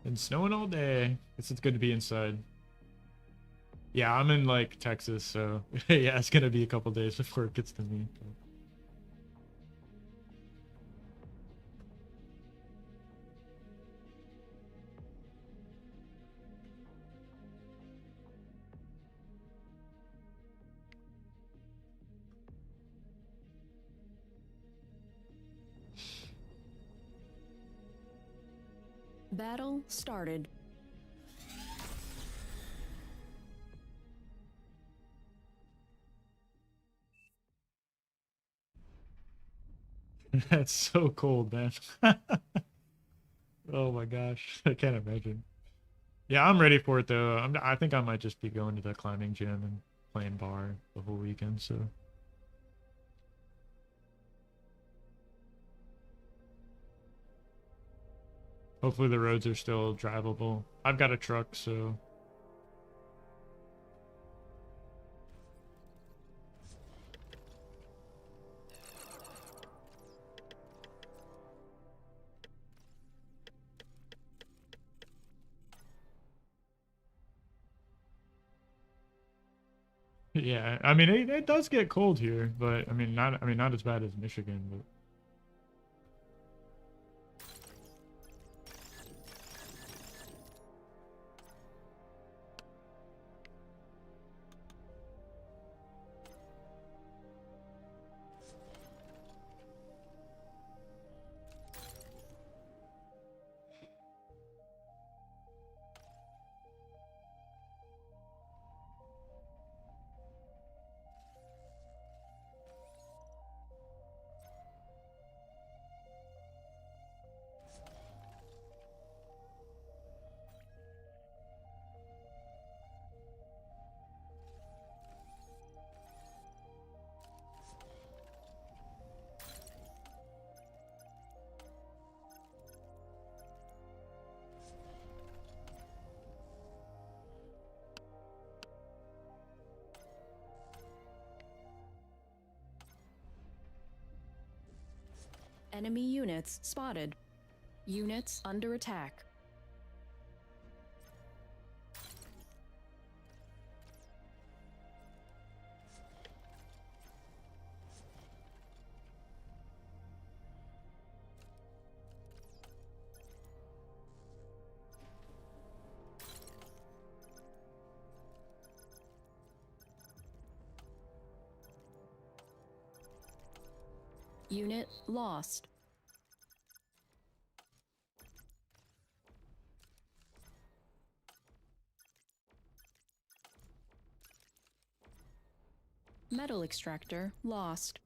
Been snowing all day. Guess it's good to be inside. Yeah, I'm in like Texas, so yeah, it's gonna be a couple days before it gets to me. Battle started. That's so cold, man. Oh my gosh, I can't imagine. Yeah, I'm ready for it though. I think I might just be going to the climbing gym and playing bar the whole weekend. So hopefully the roads are still drivable. I've got a truck, so yeah. I mean, it does get cold here, but I mean, not as bad as Michigan, but. Enemy units spotted. Units under attack. Unit lost. Metal extractor lost.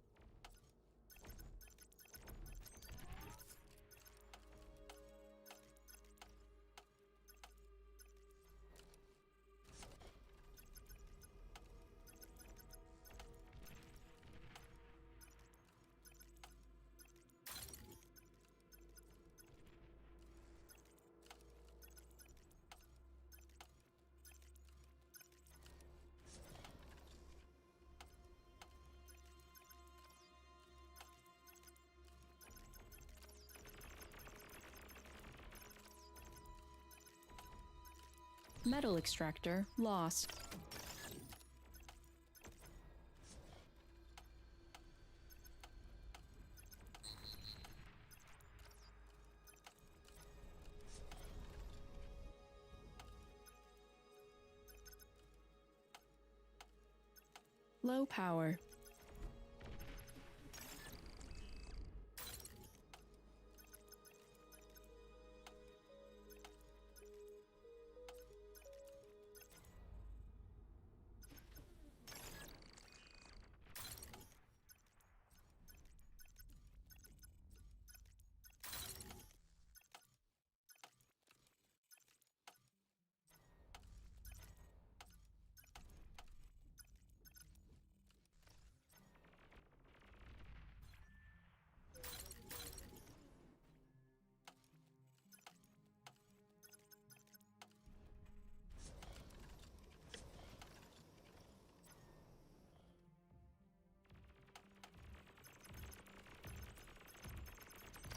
Metal extractor lost. Low power.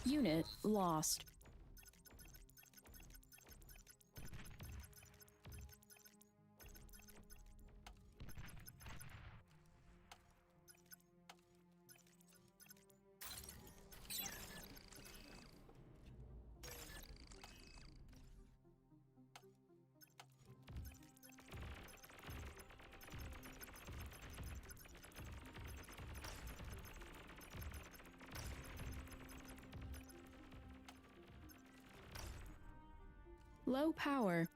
Unit lost. Low power.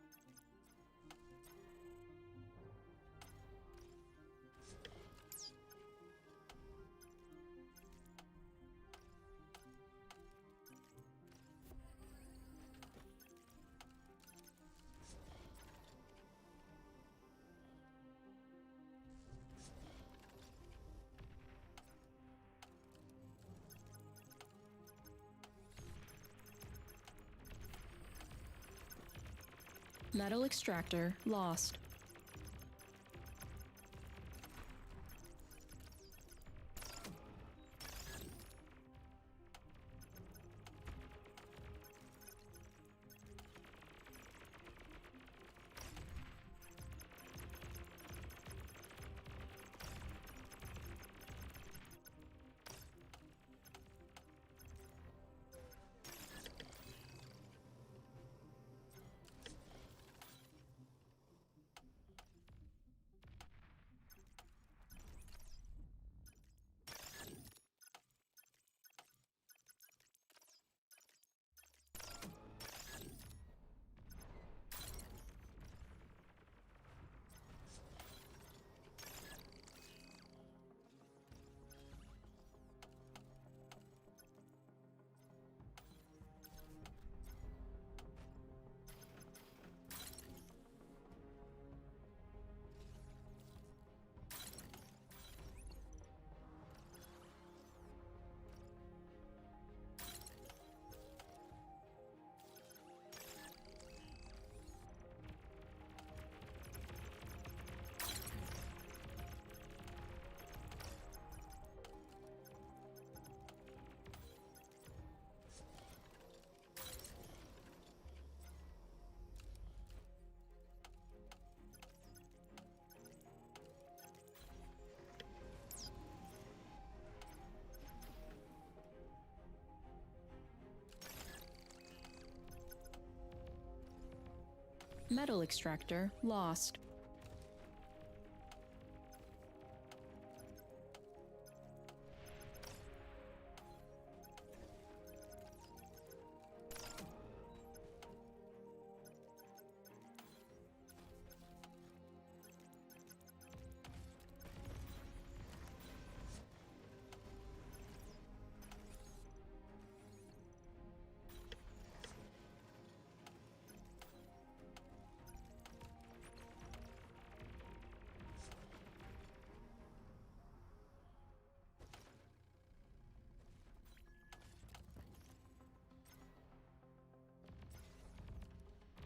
Metal extractor lost. Metal extractor lost.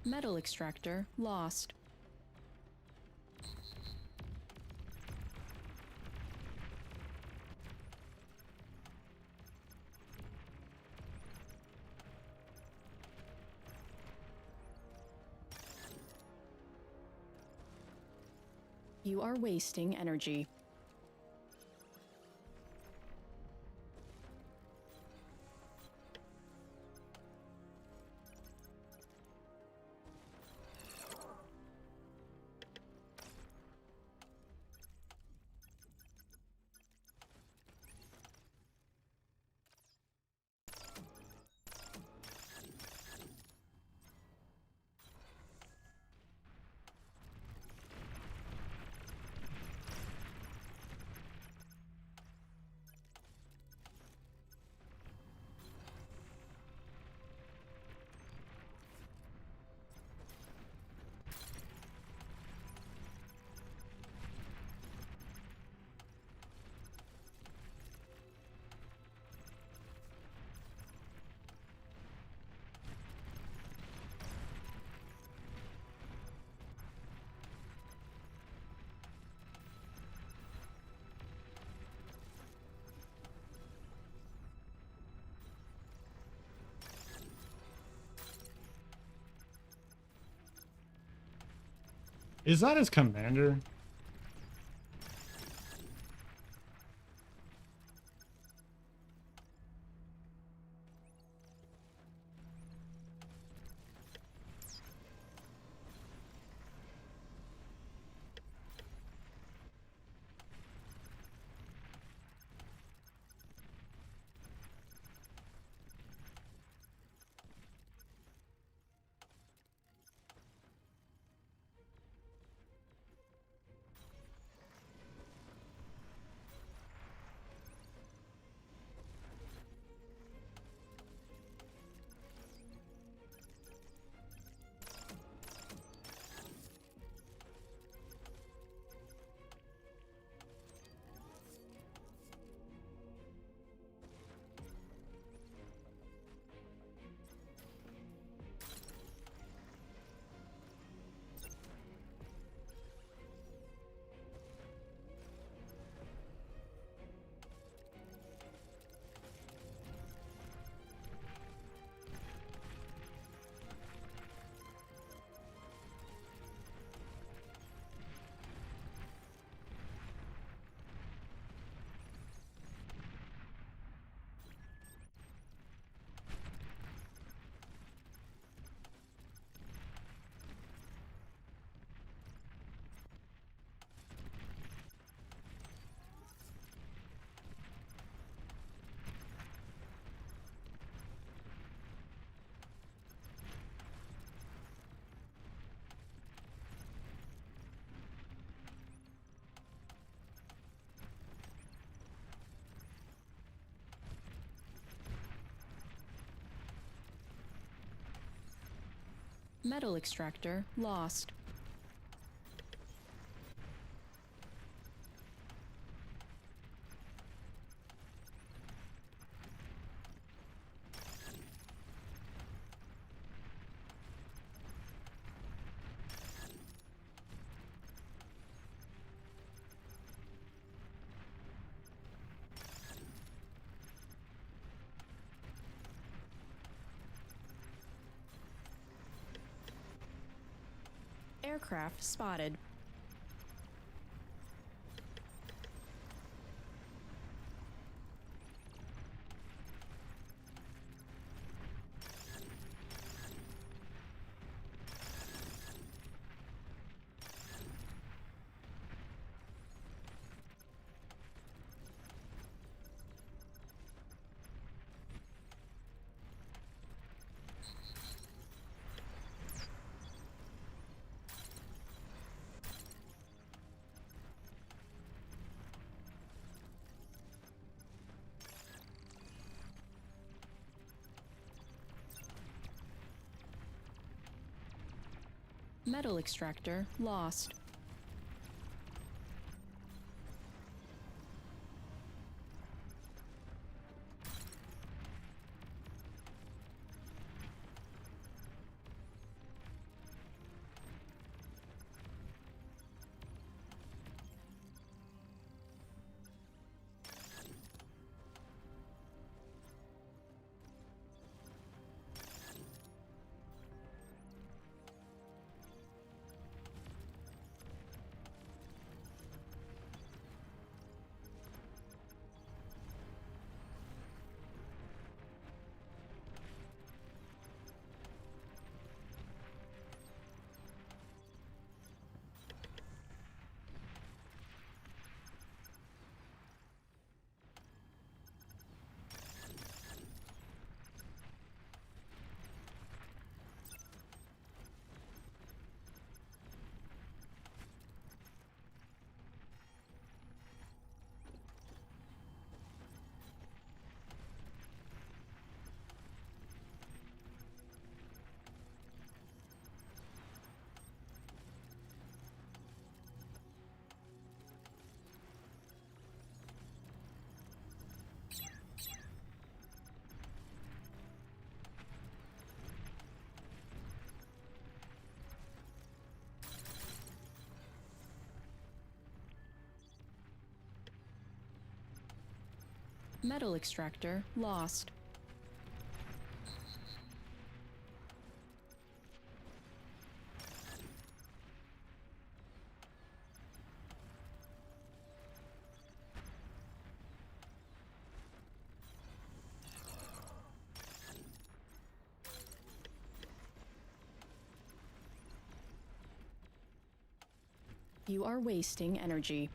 Metal extractor lost. You are wasting energy. Is that his commander? Metal extractor lost. Aircraft spotted. Metal extractor lost. Metal extractor lost. You are wasting energy.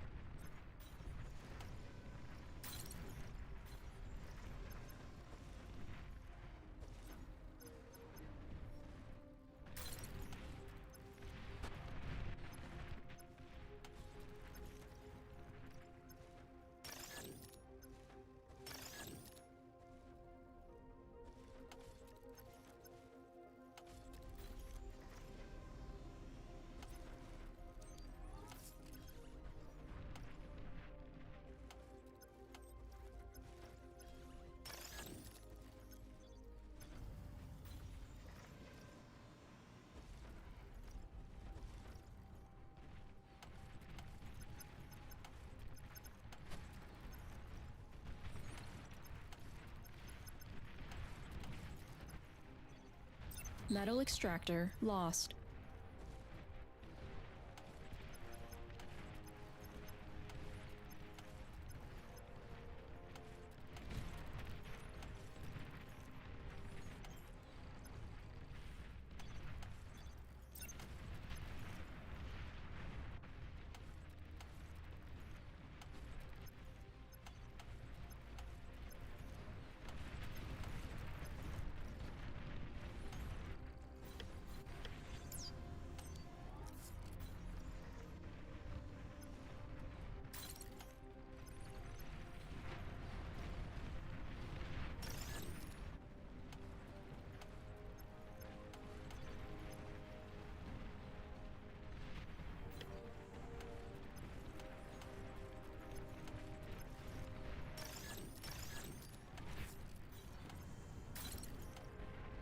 Metal extractor lost.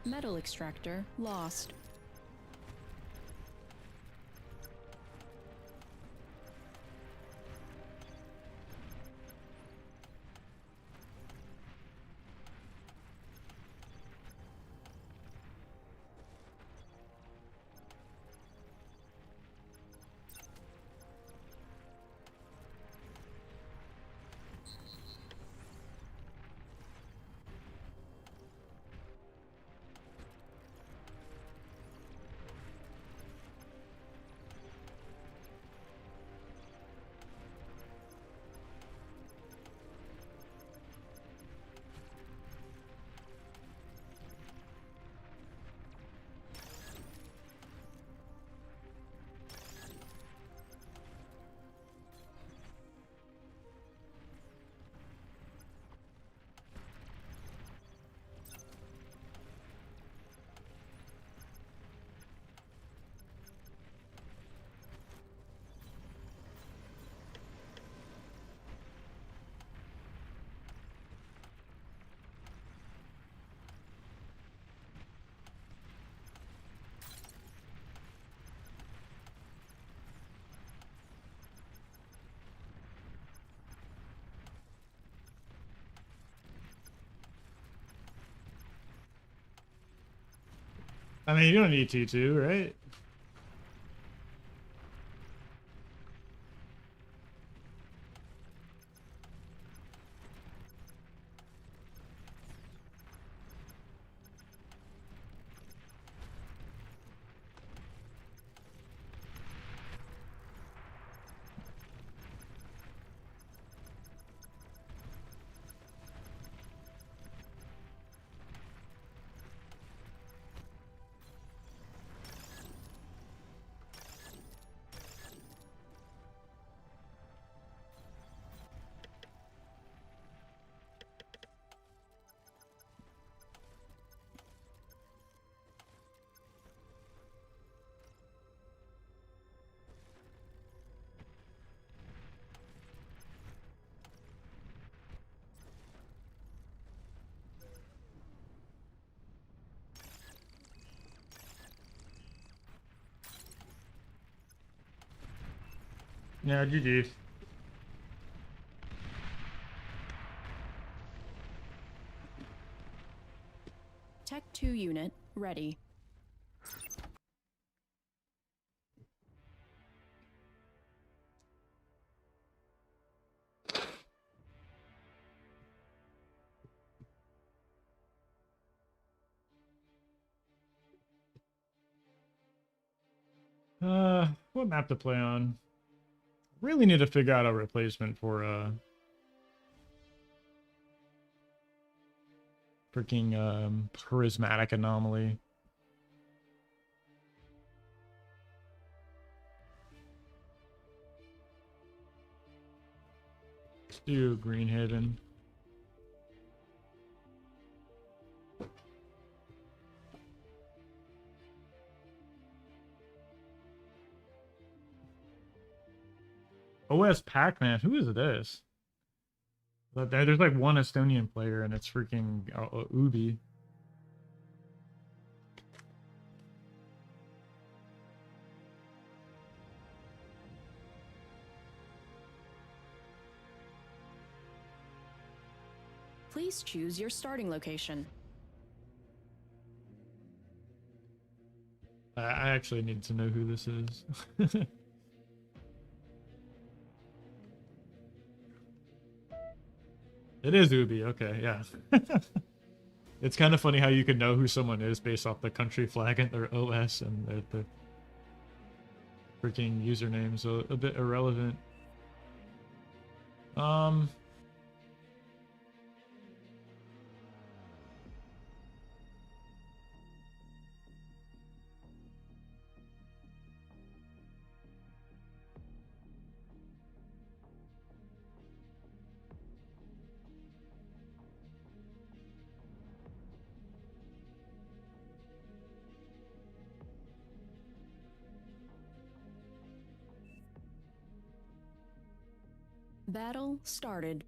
Metal extractor lost. I mean, you don't need T2, right? Yeah, GG. Tech 2 unit ready. What map to play on? Really need to figure out a replacement for freaking charismatic anomaly. Let's do Greenhaven. OS Pac-Man, who is this? There's like one Estonian player and it's freaking Ubi. Please choose your starting location. I actually need to know who this is. It is Ubi, okay, yeah. It's kind of funny how you can know who someone is based off the country flag and their OS and the freaking username, so a bit irrelevant. Battle started.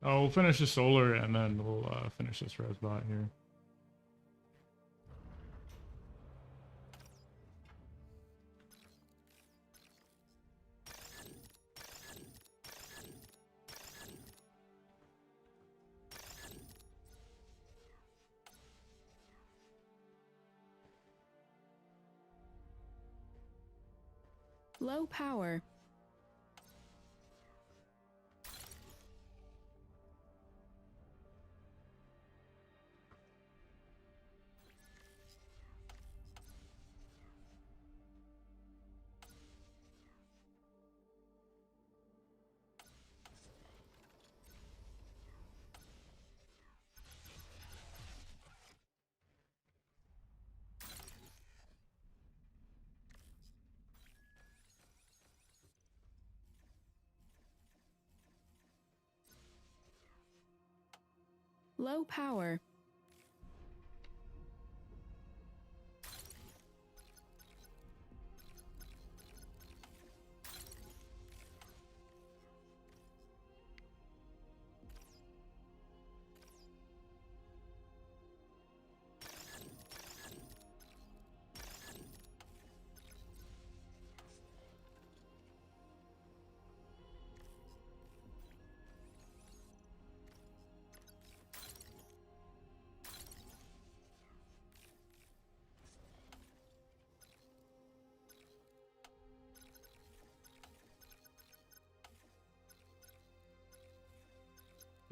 Oh, we'll finish the solar and then we'll finish this res bot here. Low power. Low power.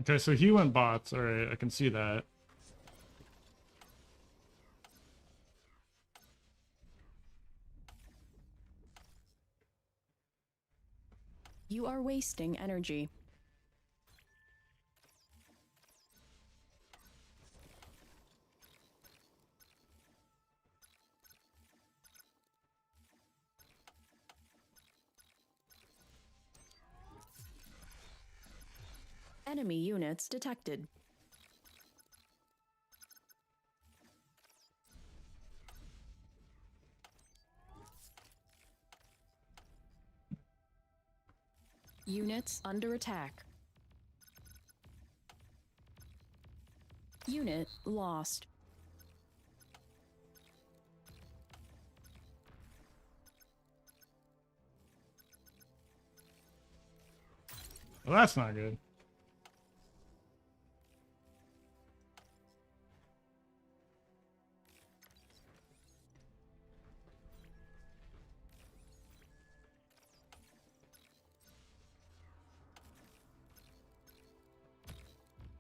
Okay, so he went bots. All right, I can see that. You are wasting energy. Enemy units detected. Units under attack. Unit lost. Well, that's not good.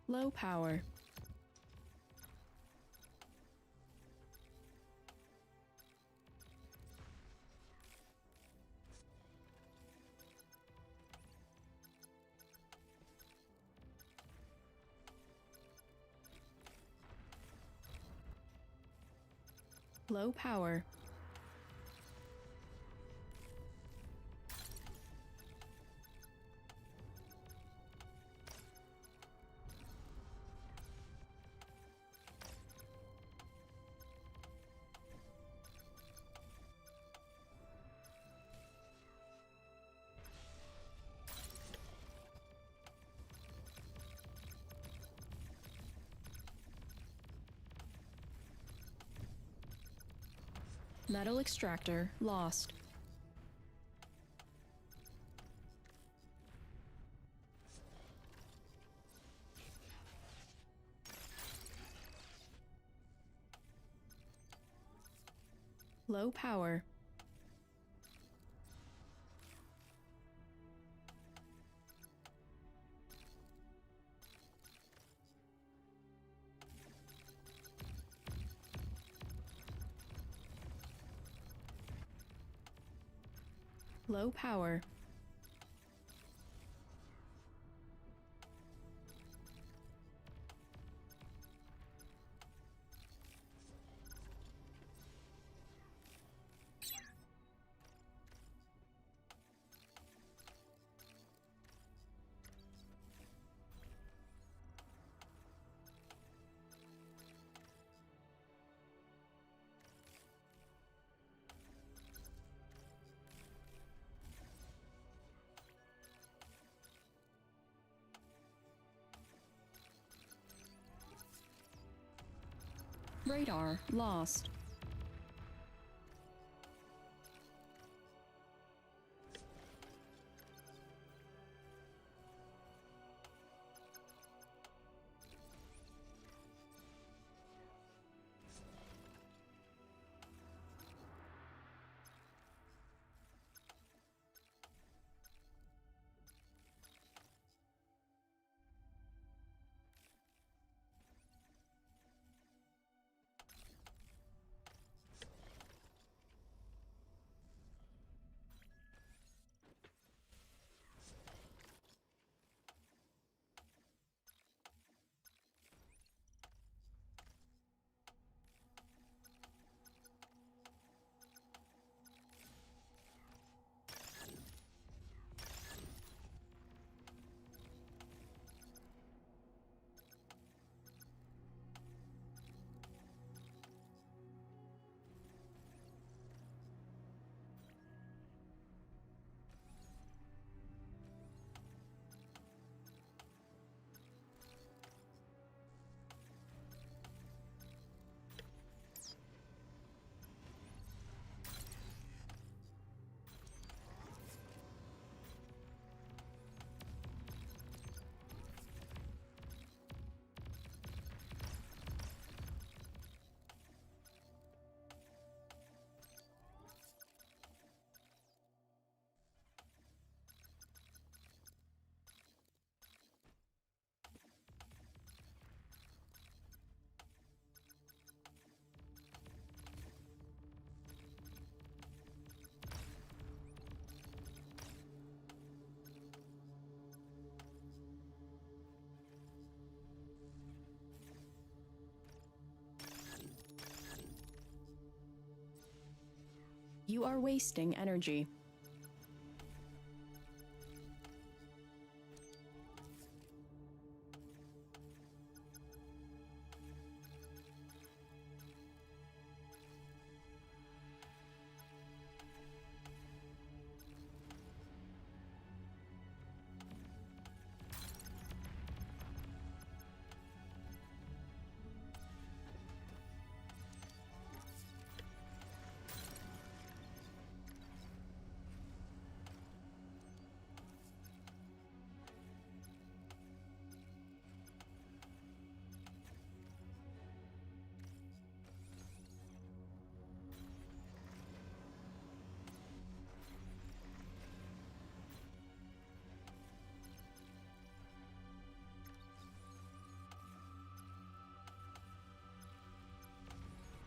Low power. Low power. Metal extractor lost. Low power. Low power. Radar lost. You are wasting energy.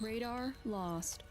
Radar lost.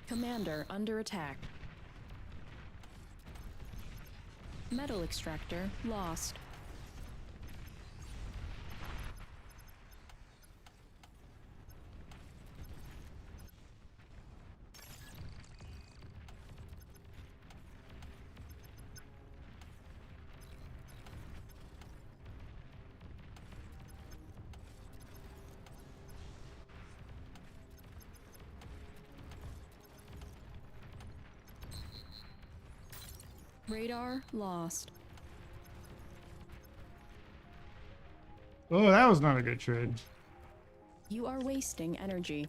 Commander under attack. Metal extractor lost. Radar lost. Oh, that was not a good trade. You are wasting energy.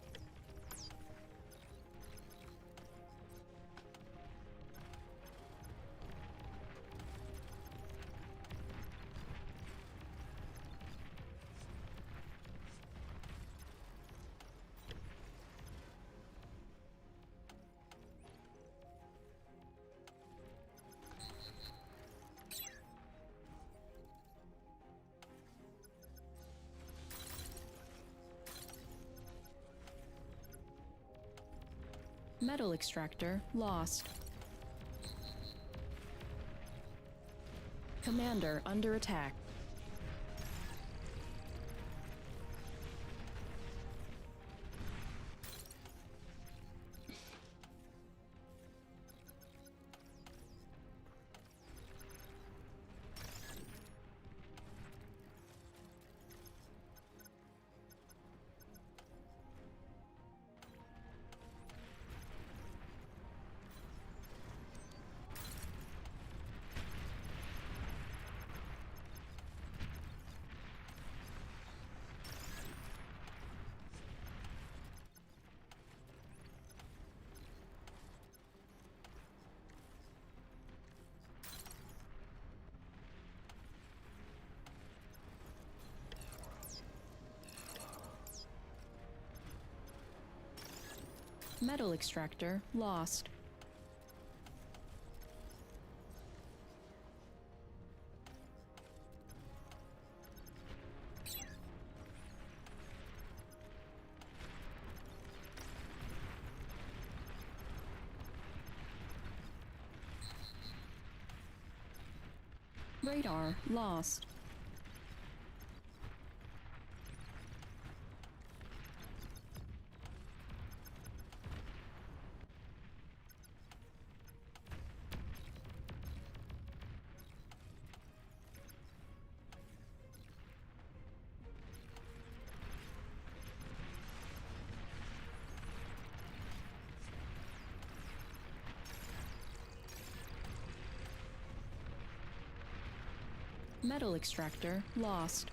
Metal extractor lost. Commander under attack. Metal extractor lost. Radar lost. Metal extractor lost.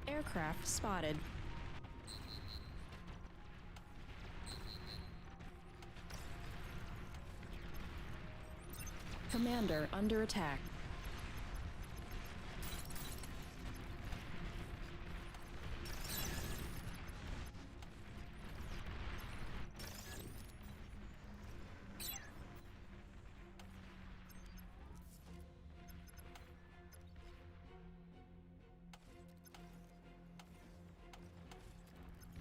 Aircraft spotted. Commander under attack.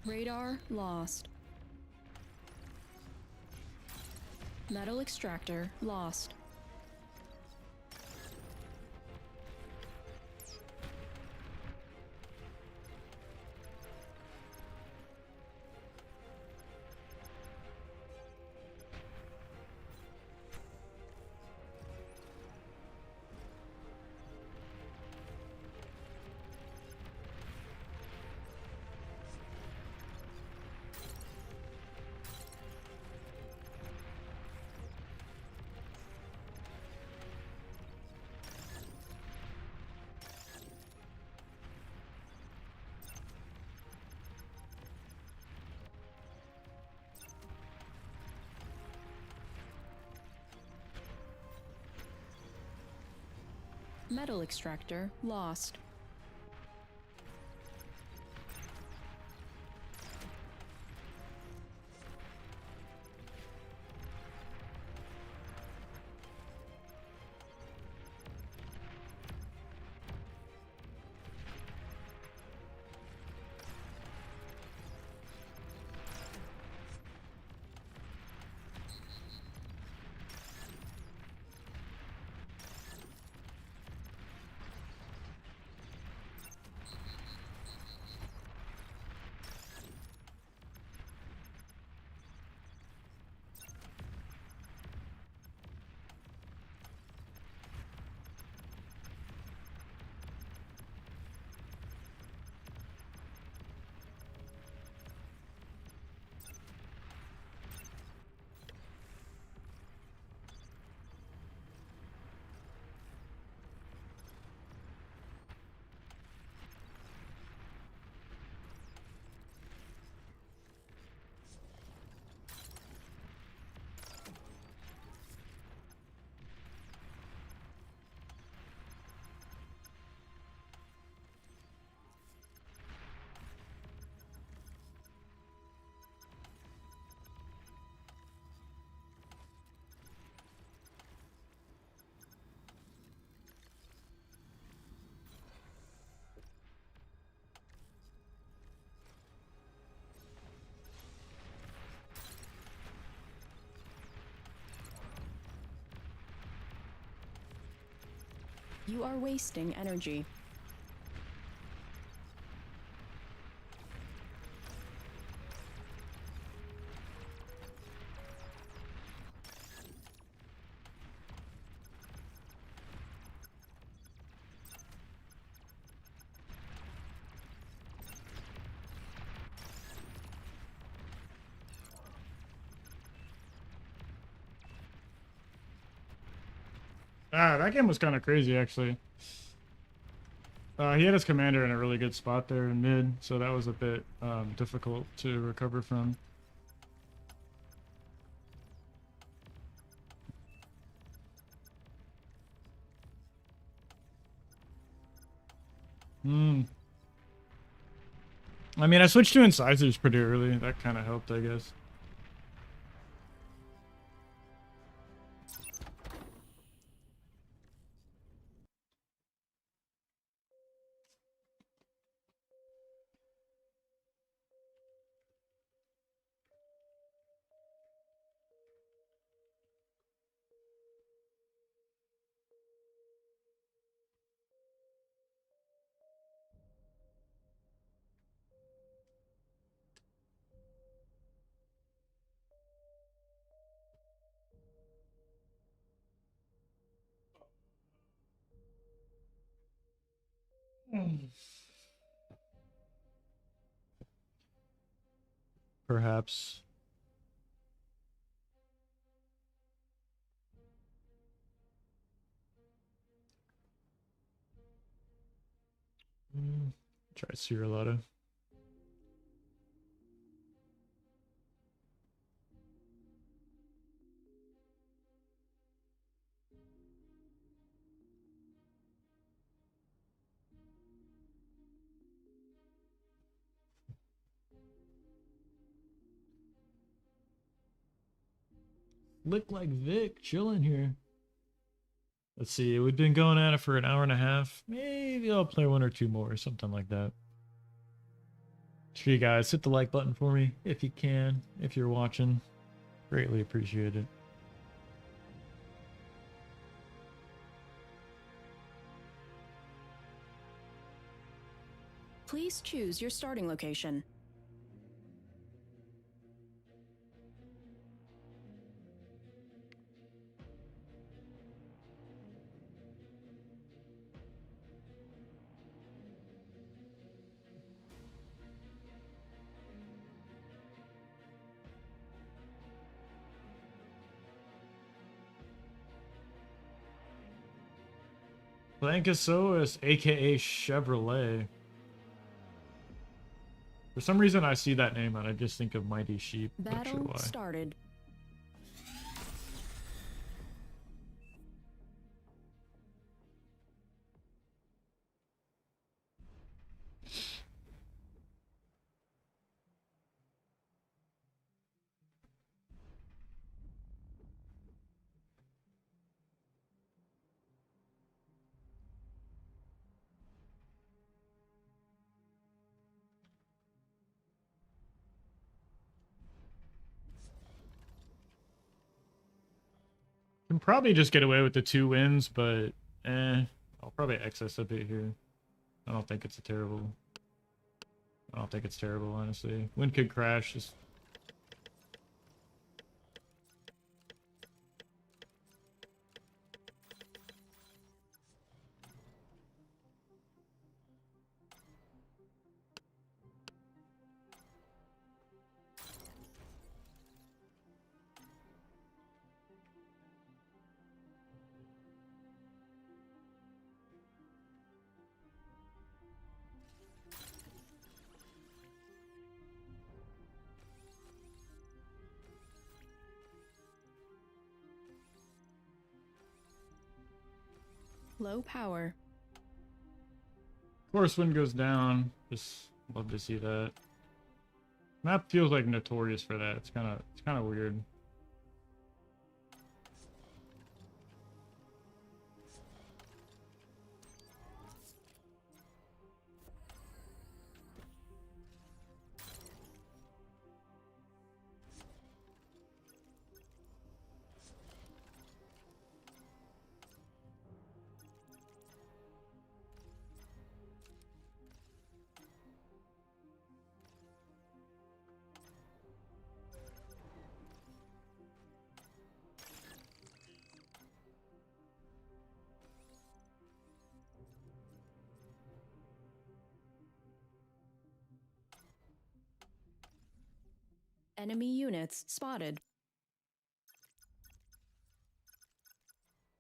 Radar lost. Metal extractor lost. Metal extractor lost. You are wasting energy. Ah, that game was kind of crazy, actually. He had his commander in a really good spot there in mid, so that was a bit difficult to recover from. Hmm. I mean, I switched to incisors pretty early. That kind of helped, I guess. Perhaps. Try Sierra. Look like Vic chilling here. Let's see. We've been going at it for an hour and a half. Maybe I'll play one or two more, something like that. Sure, you guys hit the like button for me if you can, if you're watching. Greatly appreciate it. Please choose your starting location. Blancosaurus, aka Chevrolet. For some reason, I see that name and I just think of Mighty Sheep. Not sure Battle why. started. Can probably just get away with the 2 wins, but I'll probably excess a bit here. I don't think it's terrible, honestly. Wind could crash. Just Low power. of course, wind goes down. Just love to see that. Map feels like notorious for that. It's kind of weird. Enemy units spotted.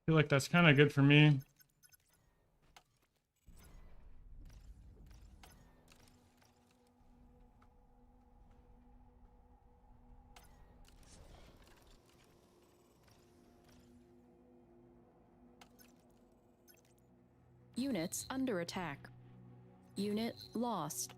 feel like that's kind of good for me. Units under attack. Unit lost.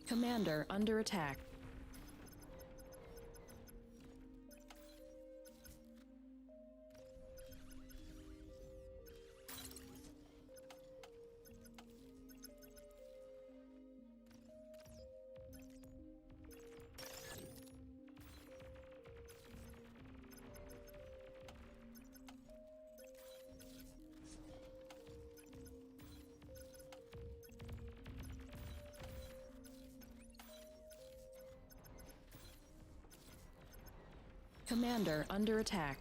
Commander under attack. Commander under attack.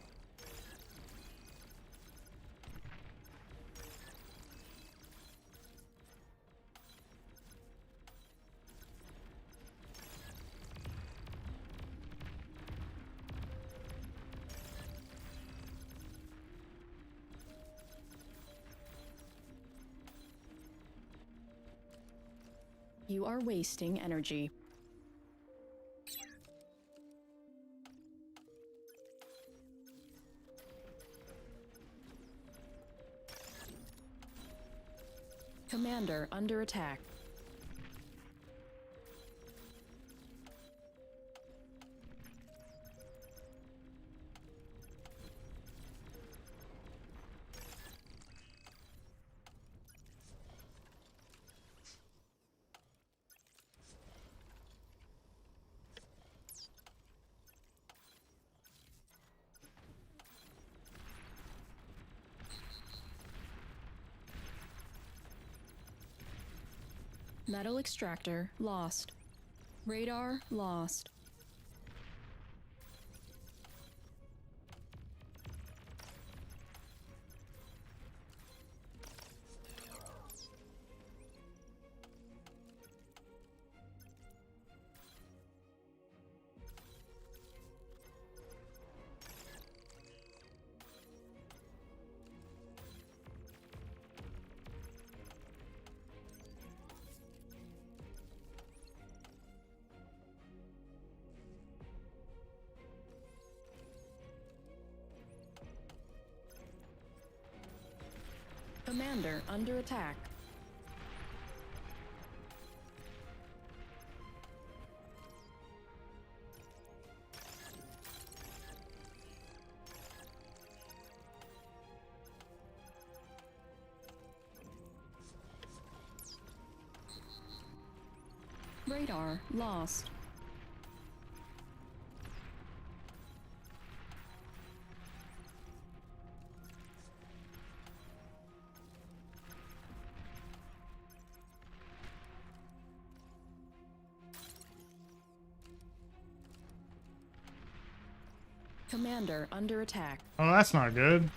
You are wasting energy. Commander under attack. Metal extractor lost. Radar lost. Commander under attack. Radar lost. Commander under attack. Oh, that's not good.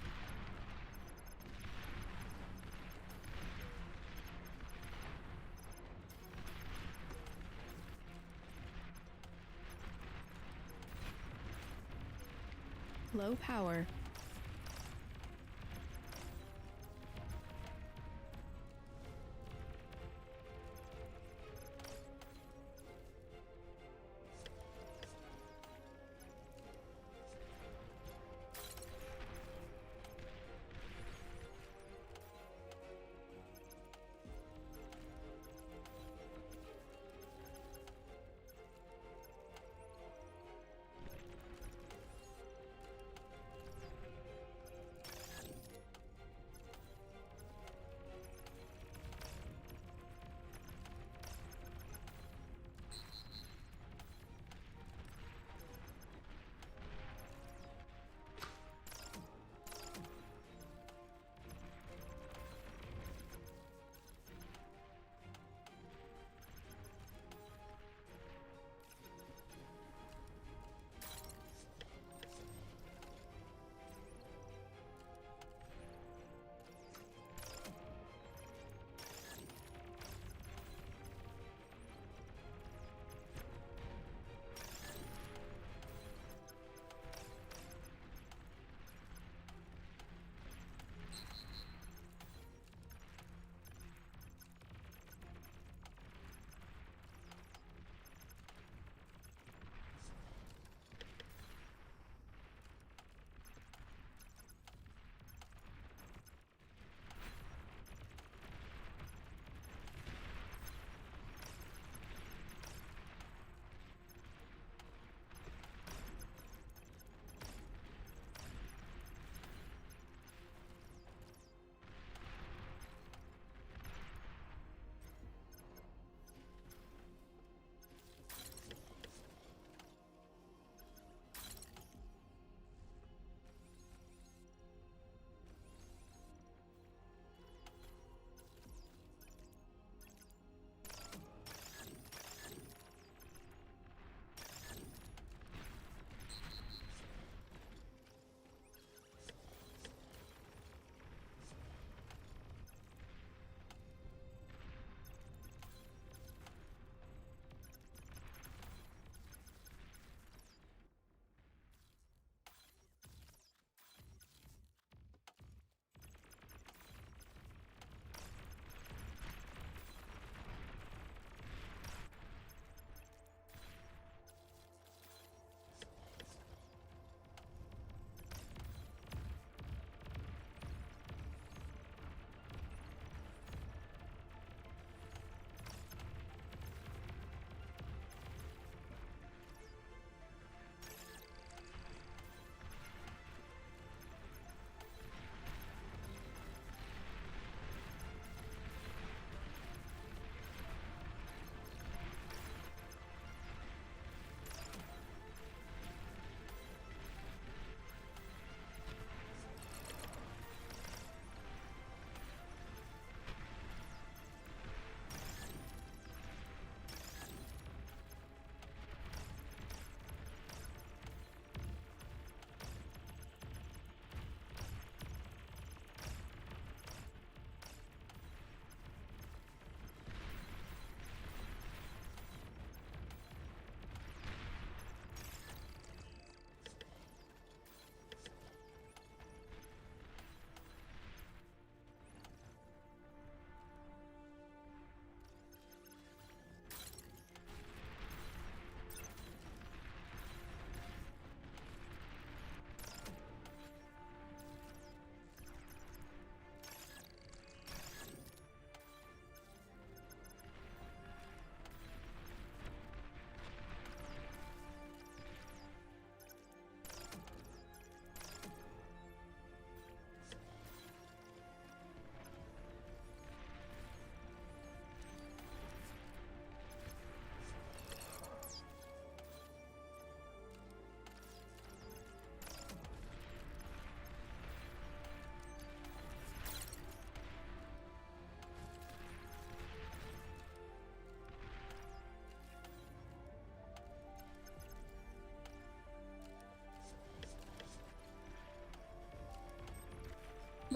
Low power.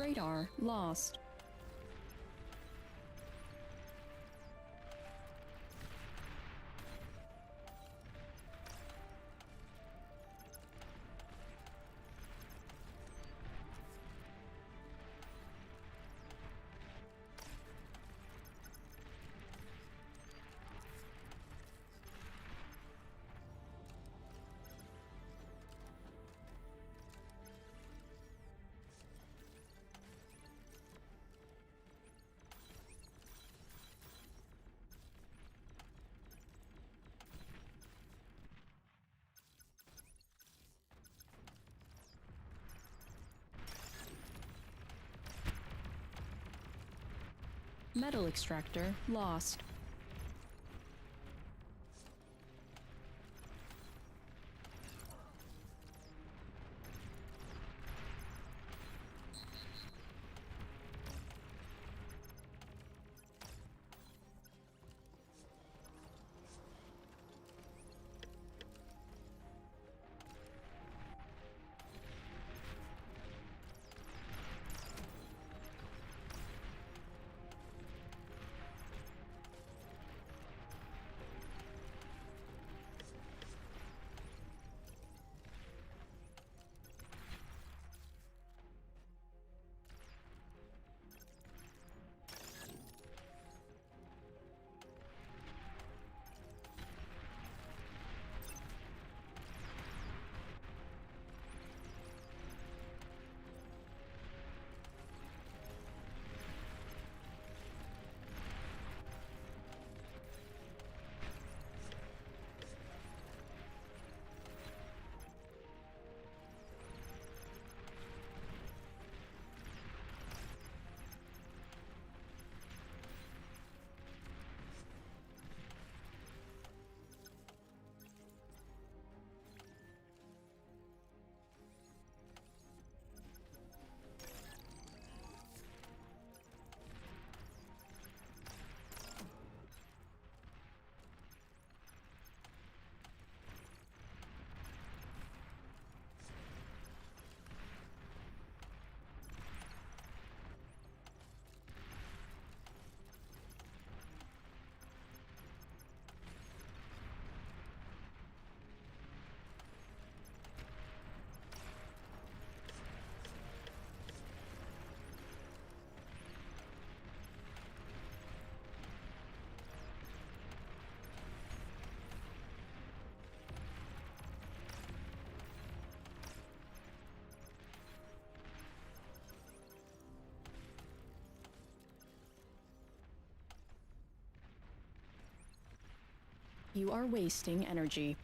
Radar lost. Metal extractor lost. You are wasting energy.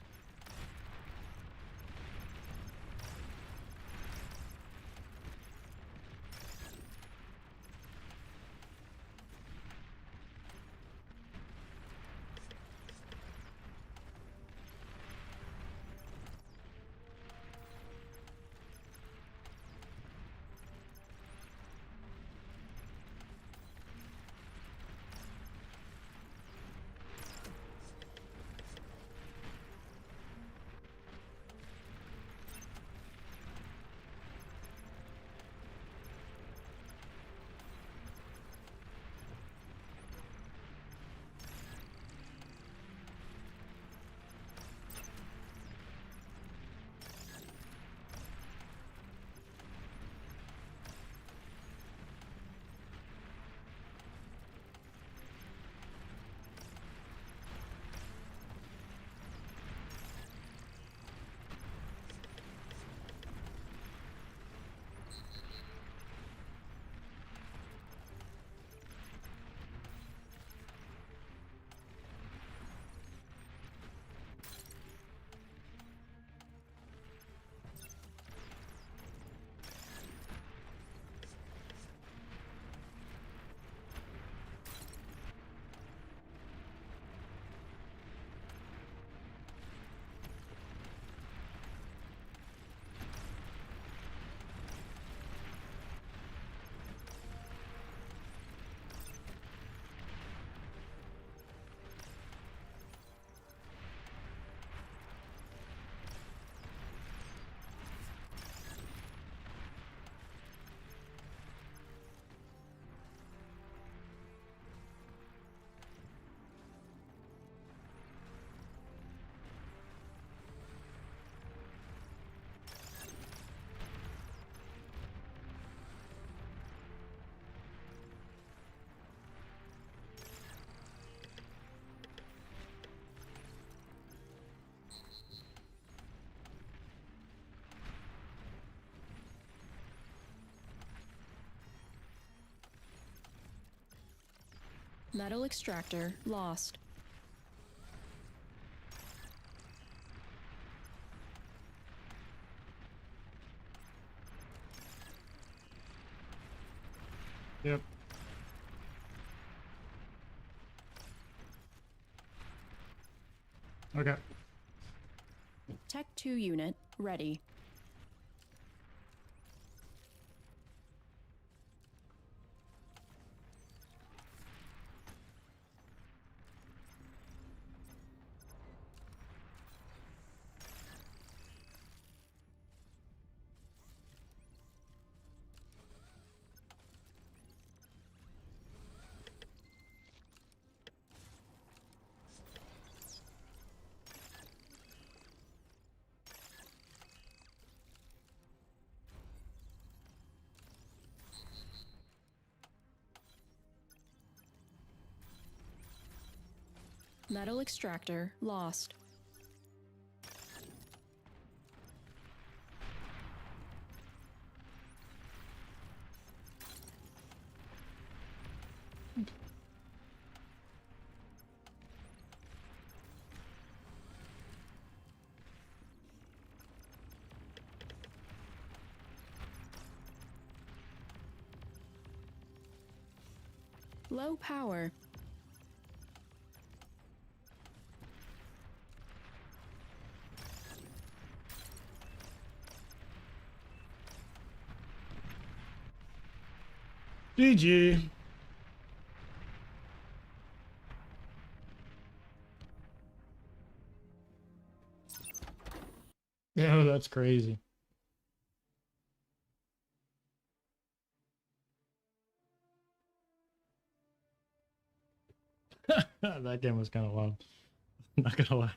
Metal extractor lost. Yep. Okay. Tech 2 unit ready. Metal extractor lost. Low power. GG. Yeah, that's crazy. That game was kind of wild. Not gonna lie.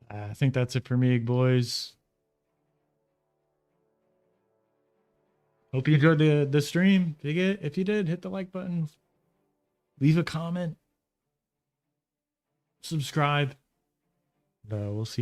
I think that's it for me, boys. Hope you enjoyed the stream. If you did, hit the like button. Leave a comment. Subscribe. We'll see you